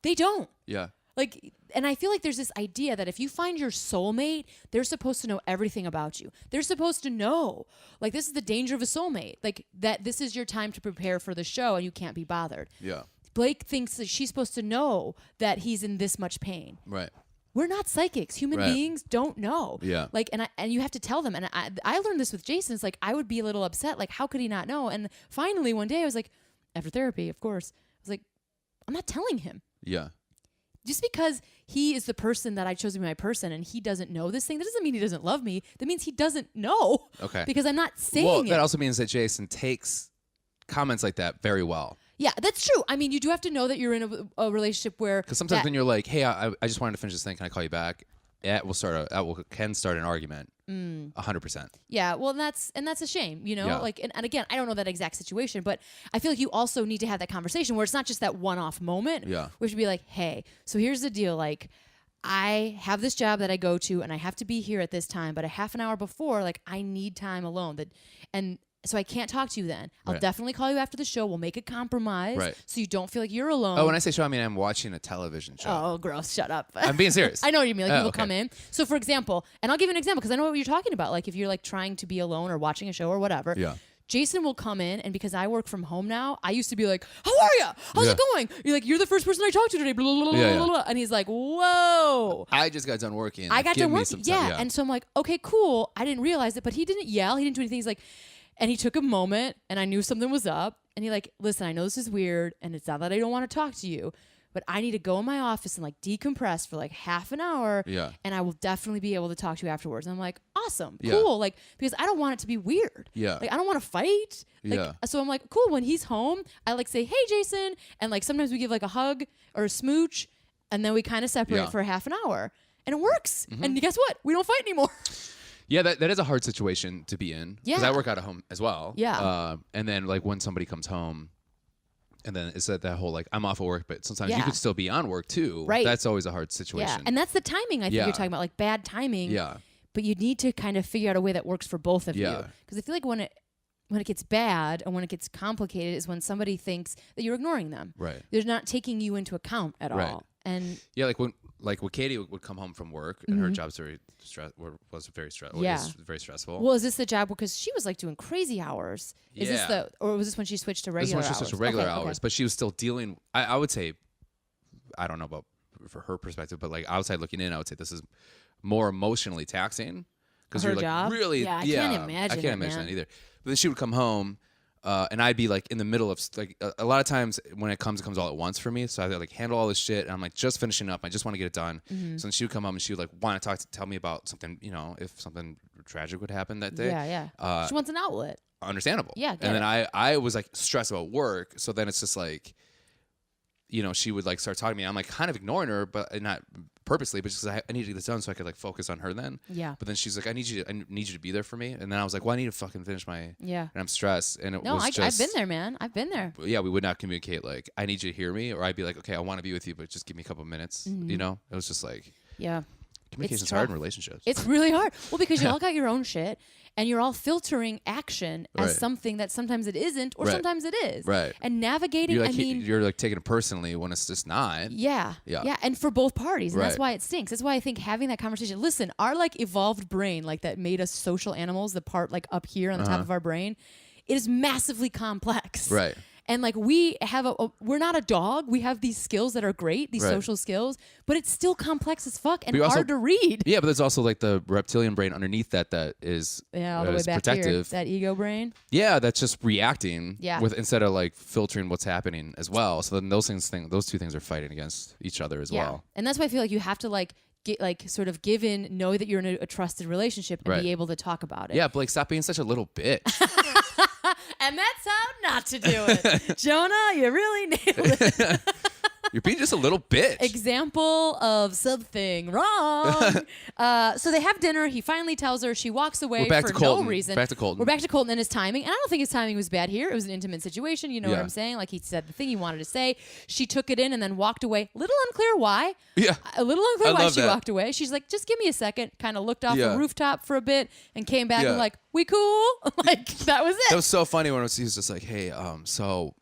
they don't. Yeah. Like, and I feel like there's this idea that if you find your soulmate, they're supposed to know everything about you. They're supposed to know. Like, this is the danger of a soulmate. Like, that this is your time to prepare for the show and you can't be bothered. Yeah. Blake thinks that she's supposed to know that he's in this much pain. Right. We're not psychics. Human beings don't know. Yeah. Like, and you have to tell them. And I learned this with Jason. It's like, I would be a little upset. Like, how could he not know? And finally, one day I was like, after therapy, of course, I was like, I'm not telling him. Yeah. Just because he is the person that I chose to be my person and he doesn't know this thing, that doesn't mean he doesn't love me. That means he doesn't know. Okay. Because I'm not saying it. That also means that Jason takes comments like that very well. Yeah, that's true. I mean, you do have to know that you're in a relationship where... Because sometimes when you're like, hey, I just wanted to finish this thing. Can I call you back? Can start an argument. 100%. Yeah, well, that's a shame, you know? Yeah. Like, and again, I don't know that exact situation, but I feel like you also need to have that conversation where it's not just that one-off moment. Yeah. We should be like, hey, so here's the deal. Like, I have this job that I go to and I have to be here at this time, but a half an hour before, like, I need time alone. So I can't talk to you then. I'll definitely call you after the show. We'll make a compromise so you don't feel like you're alone. Oh, when I say show, I mean I'm watching a television show. Oh, gross. Shut up. I'm being serious. I know what you mean. Like people come in. So for example, and I'll give you an example because I know what you're talking about. Like if you're like trying to be alone or watching a show or whatever. Yeah. Jason will come in, and because I work from home now, I used to be like, "How are you? How's it going?" You're like, "You're the first person I talked to today." Blah, blah, blah, blah, blah. And he's like, "Whoa." I just got done working. I got done working. Some Yeah. time. And so I'm like, "Okay, cool." I didn't realize it, but he didn't yell. He didn't do anything. He's like, and he took a moment, and I knew something was up. And he like, "Listen, I know this is weird, and it's not that I don't want to talk to you, but I need to go in my office and like decompress for like half an hour. Yeah. And I will definitely be able to talk to you afterwards." And I'm like, "Awesome, Yeah. cool." Like, because I don't want it to be weird. Yeah. Like, I don't want to fight. Like, Yeah. so I'm like, cool. When he's home, I like say, "Hey, Jason," and like sometimes we give like a hug or a smooch, and then we kind of separate for half an hour, and it works. And guess what? We don't fight anymore. Yeah, that is a hard situation to be in. Because I work out of home as well. Yeah. And then like when somebody comes home, and then it's that whole like I'm off of work, but sometimes you could still be on work too. Right. That's always a hard situation. Yeah, and that's the timing. I think you're talking about, like bad timing. Yeah. But you need to kind of figure out a way that works for both of you. Because I feel like when it gets bad and when it gets complicated is when somebody thinks that you're ignoring them. Right. They're not taking you into account at all. And yeah, like when Katie would come home from work and her job's was very stressful. Well, is this the job because she was like doing crazy hours? Is this or was this when she switched to regular hours? This is when she switched to regular hours, but she was still dealing. I would say, I don't know about for her perspective, but like outside looking in, I would say this is more emotionally taxing because you're like job? really, I can't imagine. I can't imagine that either. But then she would come home. And I'd be like in the middle of like a lot of times when it comes all at once for me. So I like handle all this shit, and I'm like just finishing up. I just want to get it done. So then she would come home and she would like want to tell me about something. You know, if something tragic would happen that day. Yeah. She wants an outlet. Understandable. Yeah. And then I was like stressed about work. So then it's just like, you know, she would like start talking to me. I'm like kind of ignoring her, but not purposely, but just I need to get this done so I could like focus on her then. Yeah. But then she's like, I need you to be there for me. And then I was like, well, I need to fucking finish my. Yeah. And I'm stressed. And I've been there, man. I've been there. Yeah, we would not communicate like I need you to hear me, or I'd be like, okay, I want to be with you, but just give me a couple minutes. You know, it was just like. Yeah. Communication's hard in relationships. It's really hard. Well, because you all got your own shit, and you're all filtering action as something that sometimes it isn't, or sometimes it is. Right. And navigating, you're like taking it personally when it's just not. Yeah. And for both parties. And that's Right. why it stinks. That's why I think having that conversation, listen, our like evolved brain, like that made us social animals, the part like up here on the top of our brain, it is massively complex. Right. And like we have we're not a dog. We have these skills that are great, these social skills, but it's still complex as fuck and hard to read. Yeah, but there's also like the reptilian brain underneath that is all the way back protective. Here, that ego brain. Yeah, that's just reacting. Yeah. With instead of like filtering what's happening as well. So then those two things are fighting against each other as well. And that's why I feel like you have to like get like sort of give in, know that you're in a trusted relationship and be able to talk about it. Yeah, Blake, stop being such a little bitch. And that's how not to do it. Jonah, you really nailed it. You're being just a little bitch. Example of something wrong. So they have dinner. He finally tells her. She walks away for no reason. Back to Colton. We're back to Colton and his timing. And I don't think his timing was bad here. It was an intimate situation. You know what I'm saying? Like he said the thing he wanted to say. She took it in and then walked away. Little unclear why. Yeah. A little unclear why she walked away. She's like, just give me a second. Kind of looked off the rooftop for a bit and came back and like, we cool? Like that was it. That was so funny when he was just like, hey, so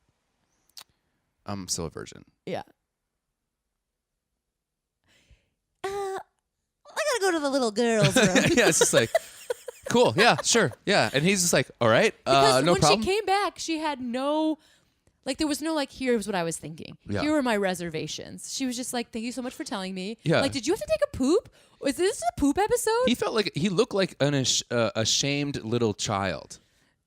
I'm still a virgin. Yeah. I gotta go to the little girl's room. Yeah, it's just like, cool, yeah, sure, yeah. And he's just like, all right, because no when problem. she came back, she had no, like, there was no, like, here's what I was thinking. Yeah. Here were my reservations. She was just like, thank you so much for telling me. Yeah. Like, did you have to take a poop? Was this a poop episode? He looked like an ashamed little child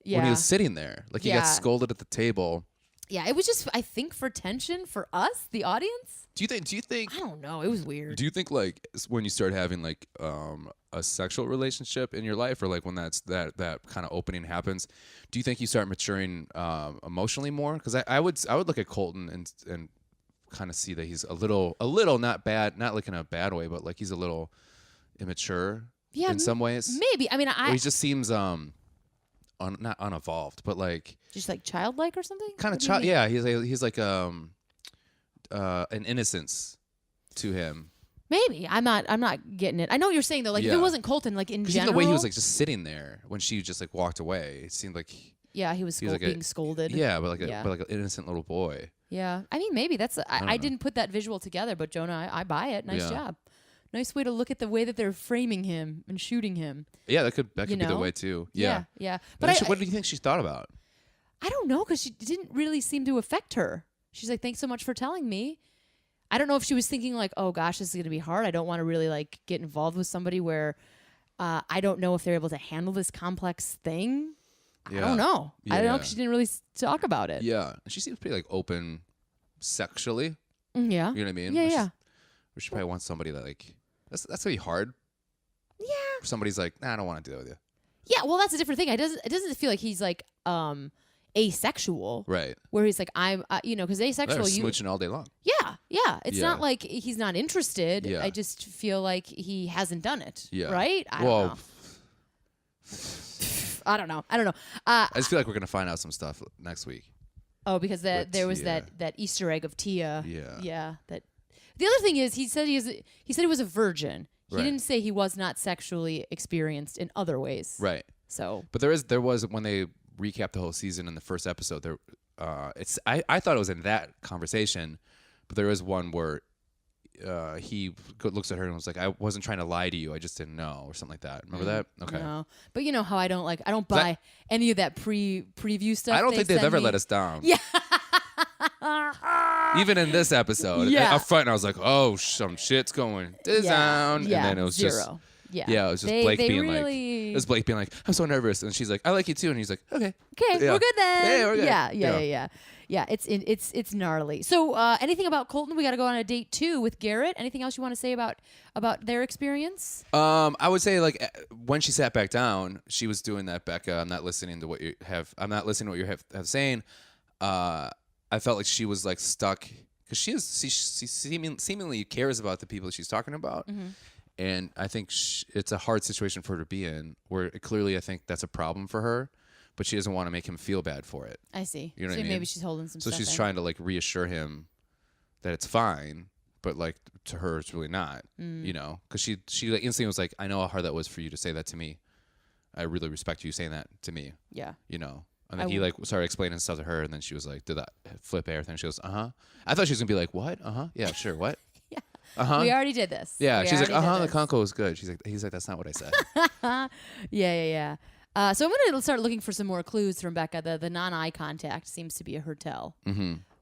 when he was sitting there. Like he got scolded at the table. Yeah, it was just, I think, for tension for us, the audience. Do you think? I don't know. It was weird. Do you think like when you start having like a sexual relationship in your life, or like when that kind of opening happens, do you think you start maturing emotionally more? Because I would look at Colton and kind of see that he's a little not bad, not like in a bad way, but like he's a little immature in some ways. Maybe. I mean, he just seems not unevolved, but like just like childlike or something. Kind of child. Yeah, he's like an innocence to him. Maybe I'm not getting it. I know what you're saying though. Like if it wasn't Colton, like in general, even the way he was like just sitting there when she just like walked away, it seemed like he was like being scolded. Yeah, but like an innocent little boy. Yeah, I mean maybe that's I didn't put that visual together, but Jonah, I buy it. Nice job. nice way to look at the way that they're framing him and shooting him. Yeah, that could be the know? way too. Yeah. But What do you think she's thought about? I don't know, because she didn't really seem to affect her. She's like, thanks so much for telling me. I don't know if she was thinking like, oh gosh, this is going to be hard. I don't want to really like get involved with somebody where I don't know if they're able to handle this complex thing. Yeah. I don't know. Yeah, I don't know, yeah. because she didn't really talk about it. Yeah, she seems pretty like open sexually. Yeah. You know what I mean? Yeah. Where she probably wants somebody that like that's gonna be hard. Yeah. Somebody's like, nah, I don't want to do that with you. Yeah, well, that's a different thing. It doesn't feel like he's like asexual, Right. where he's like, I'm, because They're asexual, smooching all day long. yeah. It's Yeah. not like he's not interested. Yeah. I just feel like he hasn't done it. Yeah. Right? I don't know. I just feel like we're gonna find out some stuff next week. Oh, because With there was Tia. that Easter egg of Tia. Yeah. Yeah. That. The other thing is, he said he was a virgin. He Right. didn't say he was not sexually experienced in other ways. Right. So. But there was when they recapped the whole season in the first episode. I thought it was in that conversation, but there is one where he looks at her and was like, "I wasn't trying to lie to you. I just didn't know," or something like that. Remember that? Okay. No. But you know how I don't buy any of that preview stuff. I don't think they've send ever me. let us down. Yeah. Even in this episode, Yeah. up front, I was like, "Oh, some shit's going down," Yeah. and then it was zero. just. Yeah. it was just They- Blake they being really- like, it was Blake being like, "I'm so nervous," and she's like, "I like you too," and he's like, "Okay, Okay, Yeah. we're good then. Yeah, we're good. Yeah. Yeah, it's gnarly. So, anything about Colton? We got to go on a date 2 with Garrett. Anything else you want to say about their experience? I would say like when she sat back down, she was doing that, Becca. I'm not listening to what you have. I'm not listening to what you have saying. I felt like she was like stuck because she seemingly cares about the people she's talking about, and I think it's a hard situation for her to be in. Where clearly, I think that's a problem for her, but she doesn't want to make him feel bad for it. I see. You know so what I mean? maybe she's holding some So stuff she's in. trying to like reassure him that it's fine, but like to her it's really not. You know, because she like instantly was like, "I know how hard that was for you to say that to me. I really respect you saying that to me." Yeah. You know, and then he like started explaining stuff to her, and then she was like, "Did that flip everything?" She goes, "Uh huh." I thought she was gonna be like, "What? Uh huh. Yeah, sure. What? Yeah. Uh huh." We already did this. Yeah. We She's like, already "Uh huh. did The this. conco was good." He's like, "That's not what I said." Yeah. So I'm gonna start looking for some more clues from Becca. The non-eye contact seems to be a her tell,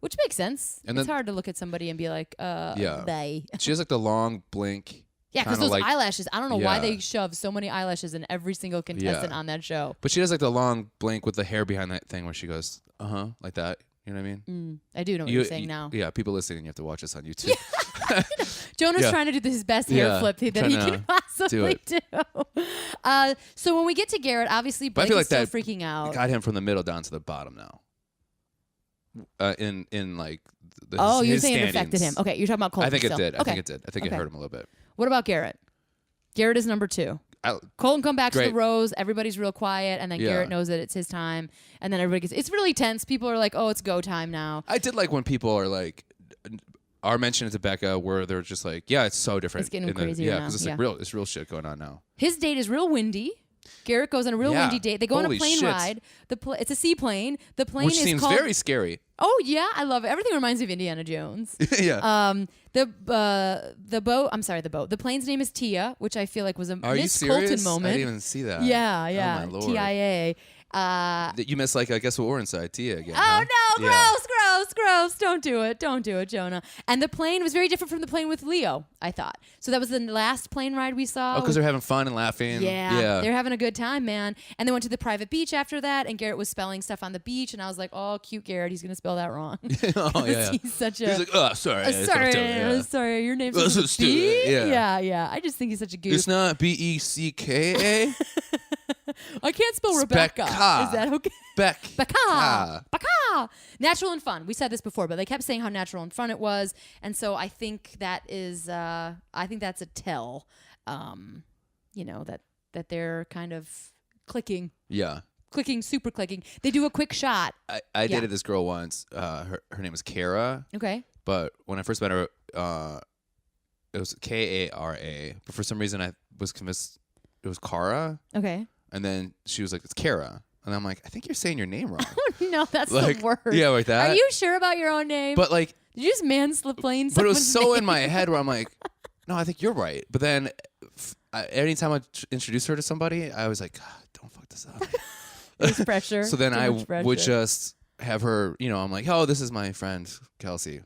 which makes sense. And it's then- hard to look at somebody and be like, Yeah. they. She has like the long blink. Yeah, because kinda those like, eyelashes. I don't know why Yeah. they shove so many eyelashes in every single contestant on that show. But she does like the long blink with the hair behind that thing where she goes, "Uh huh," like that. You know what I mean? I do know what you're saying now. Yeah, people listening, you have to watch this on YouTube. Jonah's Yeah. trying to do his best hair Yeah, flip that he trying can to possibly do. So when we get to Garrett, obviously But I Blake feel is like still that freaking out. got him from the middle down to the bottom now. In like the, Oh, you're his saying it standings. affected him. Okay, you're talking about Colton I think it still. did. I Okay. think it did. I think it Okay. hurt him a little bit. What about Garrett? Garrett is number 2. Colton come back to Great. the rose. Everybody's real quiet, and then Yeah. Garrett knows that it's his time, and then everybody gets. It's really tense. People are like, "Oh, it's go time now." I did like when people are like, are mentioning it to Becca where they're just like, yeah, it's so different. It's getting in the- crazier Yeah, now, because it's like yeah. it's real shit going on now. His date is real windy. Garrett goes on a real Yeah. windy date. They go on a Holy plane shit. ride. It's a seaplane. The plane Which is seems called. very scary. Oh yeah, I love it. Everything reminds me of Indiana Jones. Yeah. The boat. I'm sorry, the boat. The plane's name is Tia, which I feel like was a Are you Miss serious? Colton moment. I didn't even see that. Yeah. Oh, my Lord. TIA. You missed like, I guess what we're inside, Tia again. Oh huh? no! Yeah. Gross! Don't do it, Jonah. And the plane was very different from the plane with Leo, I thought. So that was the last plane ride we saw. Oh, because they're having fun and laughing. Yeah, they're having a good time, man. And they went to the private beach after that, and Garrett was spelling stuff on the beach, and I was like, "Oh, cute Garrett, he's gonna spell that wrong." Oh, yeah. He's such a. He's like, oh, sorry. Sorry, your name's That's supposed so to be B? stupid, yeah. Yeah. I just think he's such a goof. It's not BECKA. I can't spell Rebecca. Becca. Is that okay? Becca. Baka. Natural and fun. We said this before, but they kept saying how natural and fun it was, and so I think that is. I think that's a tell. That they're kind of clicking, Yeah. super clicking. They do a quick shot. I dated this girl once. Her name was Kara. Okay. But when I first met her, it was Kara. But for some reason, I was convinced it was Kara. Okay. And then she was like, "It's Kara." And I'm like, "I think you're saying your name wrong." No, that's like, the worst. Yeah, like that. Are you sure about your own name? But like, Did you just mansplain? but it was someone's so name? in my head where I'm like, No, I think you're right. But then anytime I introduce her to somebody, I was like, God, don't fuck this up. There's pressure. So then Too I much pressure. would just have her, I'm like, oh, this is my friend, Kelsie.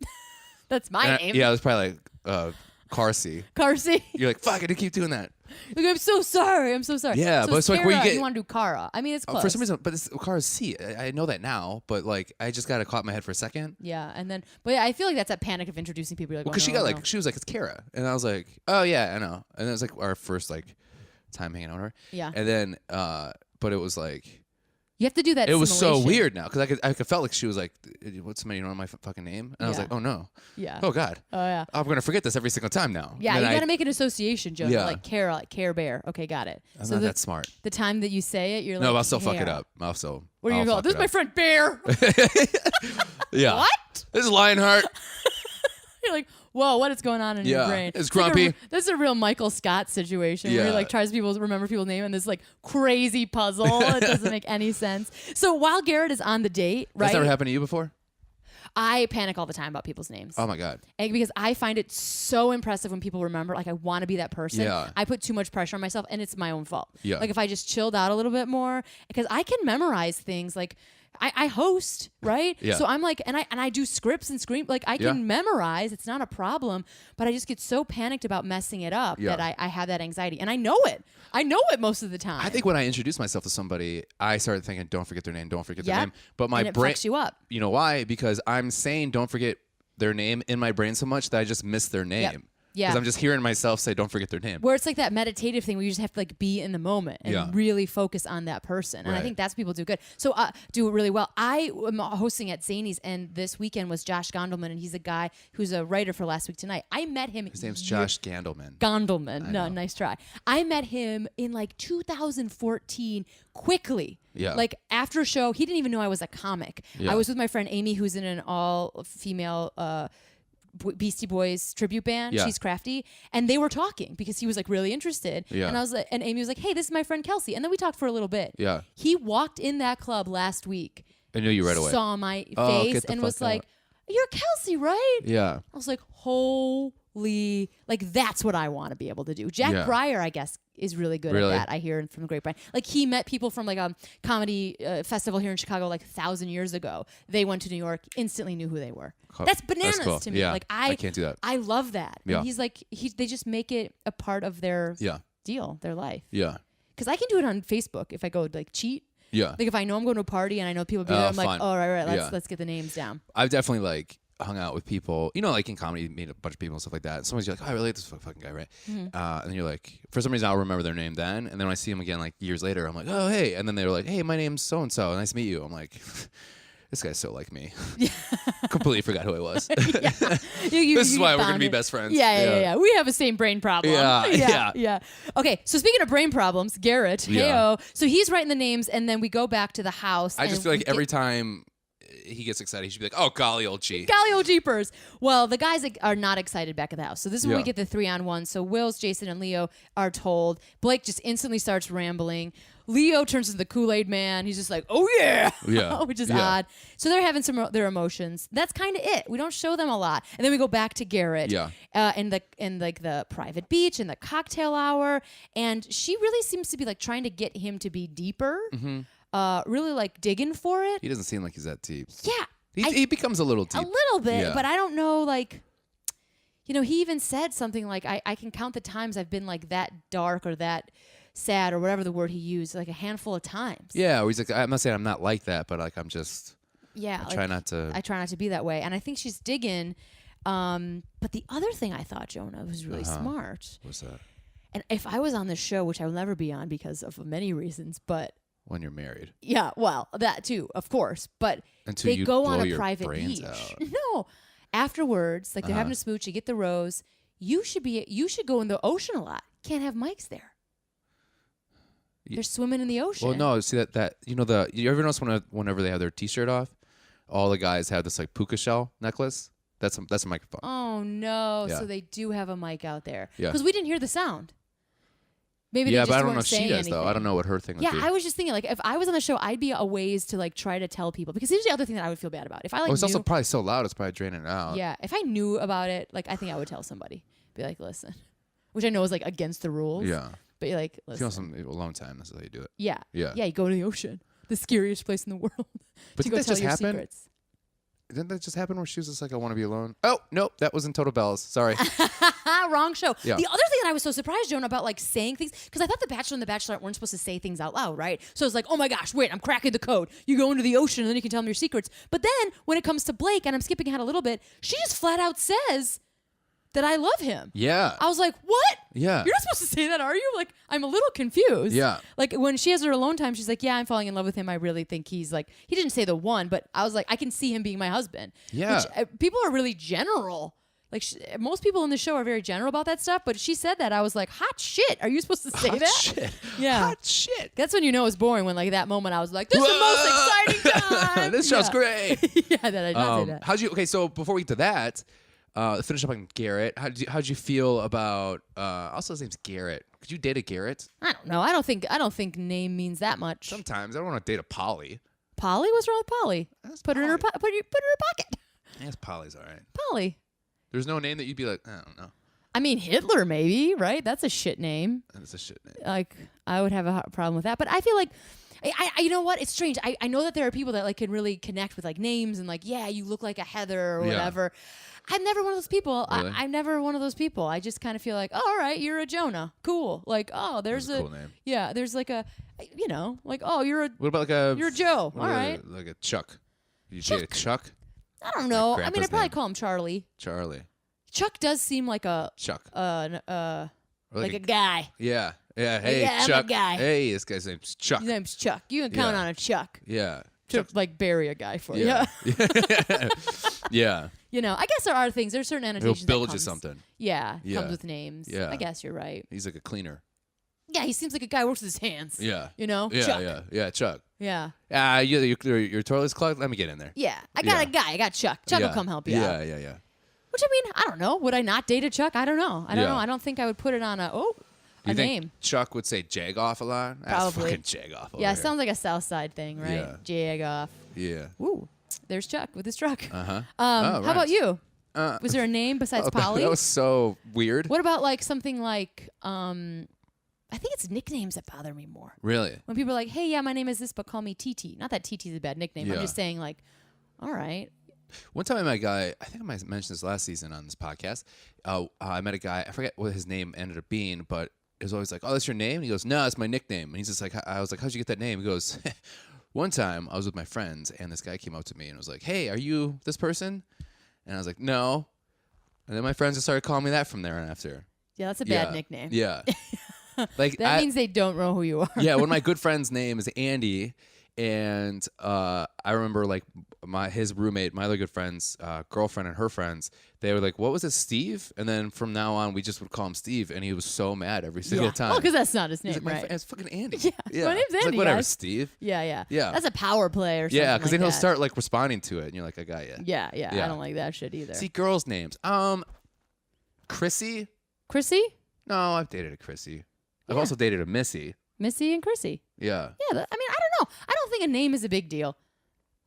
That's my name. Yeah, it was probably like Carsie. Carsie. You're like, fuck, I did keep doing that. Like, I'm so sorry. I'm so sorry. Yeah, so but it's like where you Cara, get- you want to do Cara. I mean, it's close. For some reason, but it's Cara's C. I know that now, but like, I just got it caught in my head for a second. Yeah, and then, but yeah, I feel like that's that panic of introducing people. You're like, Because oh, she no, got no. like, she was like, it's Kara. And I was like, oh yeah, I know. And it was like our first like time hanging out with her. Yeah. And then, but it was like, You have to do that. it was so simulation. weird now because I could felt like she was like, "What's my my fucking name?" And I was Yeah. like, "Oh no, Yeah. oh god, Oh yeah. I'm gonna forget this every single time now." Yeah, And you then got to make an association, Jonah. Yeah. Like Cara, like Care Bear. Okay, got it. I'm so not the, that smart. the time that you say it, you're like, No, but I'll still fuck it Cara. up. I'll still. What are you I'll going? fuck This it is my up. friend Bear. Yeah. What? This is Lionheart. You're like, whoa, what is going on in your Yeah, brain? it's like grumpy. this is a real Michael Scott situation where he Yeah. like tries to remember people's name in this like crazy puzzle. It doesn't make any sense. So while Garrett is on the date, right? That's never happened to you before? I panic all the time about people's names. Oh my god. And because I find it so impressive when people remember, like I want to be that person. Yeah. I put too much pressure on myself, and it's my own fault. Yeah. Like if I just chilled out a little bit more, because I can memorize things. Like I host, right? Yeah. So I'm like, and I do scripts and screen. Like I can Yeah. memorize. It's not a problem. But I just get so panicked about messing it up Yeah. that I have that anxiety, and I know it. I know it most of the time. I think when I introduced myself to somebody, I started thinking, "Don't forget their name. Don't forget their Yep. name." But my and it brain, fucks you up. you know why? Because I'm saying, "Don't forget their name" in my brain so much that I just miss their name. Yeah. Because I'm just hearing myself say, "Don't forget their name." Where it's like that meditative thing where you just have to like be in the moment and Yeah. really focus on that person. And I Right. think that's people do good. So do it really well. I am hosting at Zany's, and this weekend was Josh Gondelman, and he's a guy who's a writer for Last Week Tonight. I met him. His name's Josh Gandelman. Gondelman. No, know. nice try. I met him in like 2014 quickly. Yeah. Like after a show, he didn't even know I was a comic. Yeah. I was with my friend Amy, who's in an all-female Beastie Boys tribute band. Yeah. She's crafty, and they were talking because he was like really interested. Yeah. And I was like, and Amy was like, "Hey, this is my friend Kelsie," and then we talked for a little bit. Yeah. He walked in that club last week, I knew you right away. saw my Oh, face, get the and was fuck out. like, "You're Kelsie, right?" Yeah. I was like, "Holy, like that's what I want to be able to do." Jack Yeah. Breyer, I guess, is really good Really? at that. I hear from the grapevine. Like he met people from like a comedy festival here in Chicago like 1,000 years ago. They went to New York, instantly knew who they were. Cool. That's bananas That's cool. to me. Yeah. Like I can't do that. I love that. Yeah. And he's like, they just make it a part of their Yeah. deal, their life. Yeah. Because I can do it on Facebook if I go like cheat. Yeah. Like if I know I'm going to a party and I know people be there, I'm like, fine. oh right, Yeah. let's get the names down. I've definitely like hung out with people, like in comedy, you meet a bunch of people and stuff like that. And sometimes you're like, oh, I really like this fucking guy, right? Mm-hmm. And then you're like, for some reason, I'll remember their name then. And then when I see them again, like years later, I'm like, oh, hey. And then they're like, hey, my name's so and so. Nice to meet you. I'm like, this guy's so like me. Completely forgot who I was. This is why we're gonna be best friends. Yeah. We have the same brain problem. Yeah. Okay, so speaking of brain problems, Garrett, Yeah. heyo. So he's writing the names, and then we go back to the house. I just and feel like we every time he gets excited, he should be like, oh, golly old G. Golly old jeepers. Well, the guys are not excited back at the house. So this is when we Yeah. get the 3-on-1. So Wills, Jason, and Leo are told. Blake just instantly starts rambling. Leo turns into the Kool-Aid man. He's just like, oh yeah, Yeah. which is Yeah. odd. So they're having their emotions. That's kind of it. We don't show them a lot, and then we go back to Garrett. Yeah. In like the private beach and the cocktail hour, and she really seems to be like trying to get him to be deeper. Really like digging for it. He doesn't seem like he's that deep. Yeah. He becomes a little A deep. little bit, Yeah. but I don't know, like, he even said something like, I can count the times I've been like that dark or that sad or whatever the word he used, like a handful of times. Yeah, or he's like, I'm not saying I'm not like that, but like I'm just, Yeah. I try not to. I try not to be that way. And I think she's digging. But the other thing I thought, Jonah, was really smart. What's that? And if I was on this show, which I will never be on because of many reasons, but When you're married. yeah, well, that too, of course. But Until they you go on blow a your private brains beach. out. No, afterwards, like they're having a smooch, you get the rose. You should go in the ocean a lot. Can't have mics there. They're swimming in the ocean. Well, no, see that you ever notice whenever they have their T-shirt off, all the guys have this like puka shell necklace. That's a microphone. Oh no! Yeah. So they do have a mic out there. Yeah. Because we didn't hear the sound. Maybe Yeah, they just but I don't weren't know if she saying does though. I anything. don't know what her thing would Yeah, be. I was just thinking, like, if I was on the show, I'd be a ways to like try to tell people, because here's the other thing that I would feel bad about. If I like It's knew, also probably so loud. It's probably draining it out. yeah, if I knew about it, like I think I would tell somebody, be like, listen, which I know is like against the rules. Yeah. But you're like, If you want listen. some alone time, that's how you do it. Yeah. Yeah. Yeah, you go to the ocean, the scariest place in the world. But to didn't go that tell just your happen? secrets. Didn't that just happen where she was just like, I want to be alone? Oh, nope. That was in Total Bells. Sorry. Wrong show. Yeah. The other thing that I was so surprised, Jonah, about like saying things, because I thought The Bachelor and The Bachelorette weren't supposed to say things out loud, right? So it's like, oh my gosh, wait, I'm cracking the code. You go into the ocean and then you can tell them your secrets. But then when it comes to Blake, and I'm skipping ahead a little bit, she just flat out says that I love him. Yeah. I was like, what? Yeah. You're not supposed to say that, are you? Like, I'm a little confused. Yeah. Like, when she has her alone time, she's like, yeah, I'm falling in love with him. I really think he's like, he didn't say the one, but I was like, I can see him being my husband. Yeah. Which, people are really general. Like, most people in the show are very general about that stuff, but she said that. I was like, hot shit. Are you supposed to say Hot that? shit. Yeah. Hot shit. That's when you know it's boring, when like that moment I was like, this is the most exciting time. This show's great. Yeah, that I did say that. How'd you? Okay, so before we get to that, finish up on Garrett. How'd you feel about? Also, his name's Garrett. Could you date a Garrett? I don't know. I don't think name means that much. Sometimes I don't want to date a Polly. Polly? What's wrong with Polly? Put her in her put her in her pocket. I guess Polly's all right. Polly. There's no name that you'd be like, I don't know. I mean, Hitler, maybe, right? That's a shit name. That's a shit name. Like, I would have a problem with that. But I feel like, I you know what? It's strange. I know that there are people that like can really connect with like names and like, yeah, you look like a Heather or Yeah. whatever. I'm never one of those people. Really? I'm never one of those people. I just kind of feel like, oh, all right, you're a Jonah. Cool. Like, oh, there's That's a cool name. Yeah, there's like a, you know, like, oh, you're What about like a? a Joe. what All about right. Like a Chuck. You date a Chuck? I don't know. I mean, grandpa's I'd probably name. call him Charlie. Charlie. Chuck does seem like a, Chuck. like Or a guy. Yeah. Yeah. Hey, Yeah, I'm a Chuck. guy. Hey, this guy's name's Chuck. His name's Chuck. You can count Yeah. on a Chuck Yeah. to like bury a guy for you. Yeah. Yeah. You know, I guess there are things. There's certain He'll annotations. build that you comes, something. Yeah, Yeah. comes with names. Yeah. I guess you're right. He's like a cleaner. Yeah, he seems like a guy who works with his hands. Yeah. You know, Yeah. Chuck. Yeah. Chuck. Yeah. Your toilet's clogged. Let me get in there. Yeah. I got Yeah. a guy. I got Chuck. Chuck will Yeah. come help you out. Yeah. Which I mean, I don't know. Would I not date a Chuck? I don't know. I don't Yeah. know. I don't think I would put it on a You think name. Chuck would say Jagoff a lot? That's Probably. fucking Jagoff. Yeah, over it sounds like a South Side thing, right? Yeah. Jag-off. here. Ooh, there's Chuck with his truck. Yeah. Uh huh. How right. about you? Uh, Was there a name besides that Polly? was so weird. What about like something like I think it's nicknames that bother me more. Really? When people are like, "Hey, yeah, my name is this, but call me TT." Not that TT is a bad nickname. I'm Yeah. just saying like, all right. One time I met a guy, I think I might have mentioned this last season on this podcast. I met a guy, I forget what his name ended up being, but it was always like, "Oh, that's your name?" And he goes, "No, it's my nickname." And he's just like, I was like, "How'd you get that name?" He goes, "One time I was with my friends and this guy came up to me and was like, 'Hey, are you this person?' And I was like, 'No.' And then my friends just started calling me that from there and after. Yeah, that's a bad Yeah. nickname. Yeah. Like That means they don't know who you are. yeah, one of my good friends' name is Andy, and I remember like his roommate, my other good friend's girlfriend and her friends, they were like, "What was it, Steve?" And then from now on, we just would call him Steve, and he was so mad every single time. Well, because that's not his name, He's like, right? it's fucking Andy. Yeah, my name's He's like, Andy, whatever, guys." Steve. Yeah. Yeah. That's a power play or something. Yeah, because like then he'll that. start like responding to it, and you're like, "I got you." Yeah. Yeah. I don't like that shit either. See, girls' names. Chrissy. Chrissy, No, I've dated a Chrissy. I've also dated a Missy. Missy, and Chrissy. Yeah. Yeah, I mean, I don't know. I don't think a name is a big deal.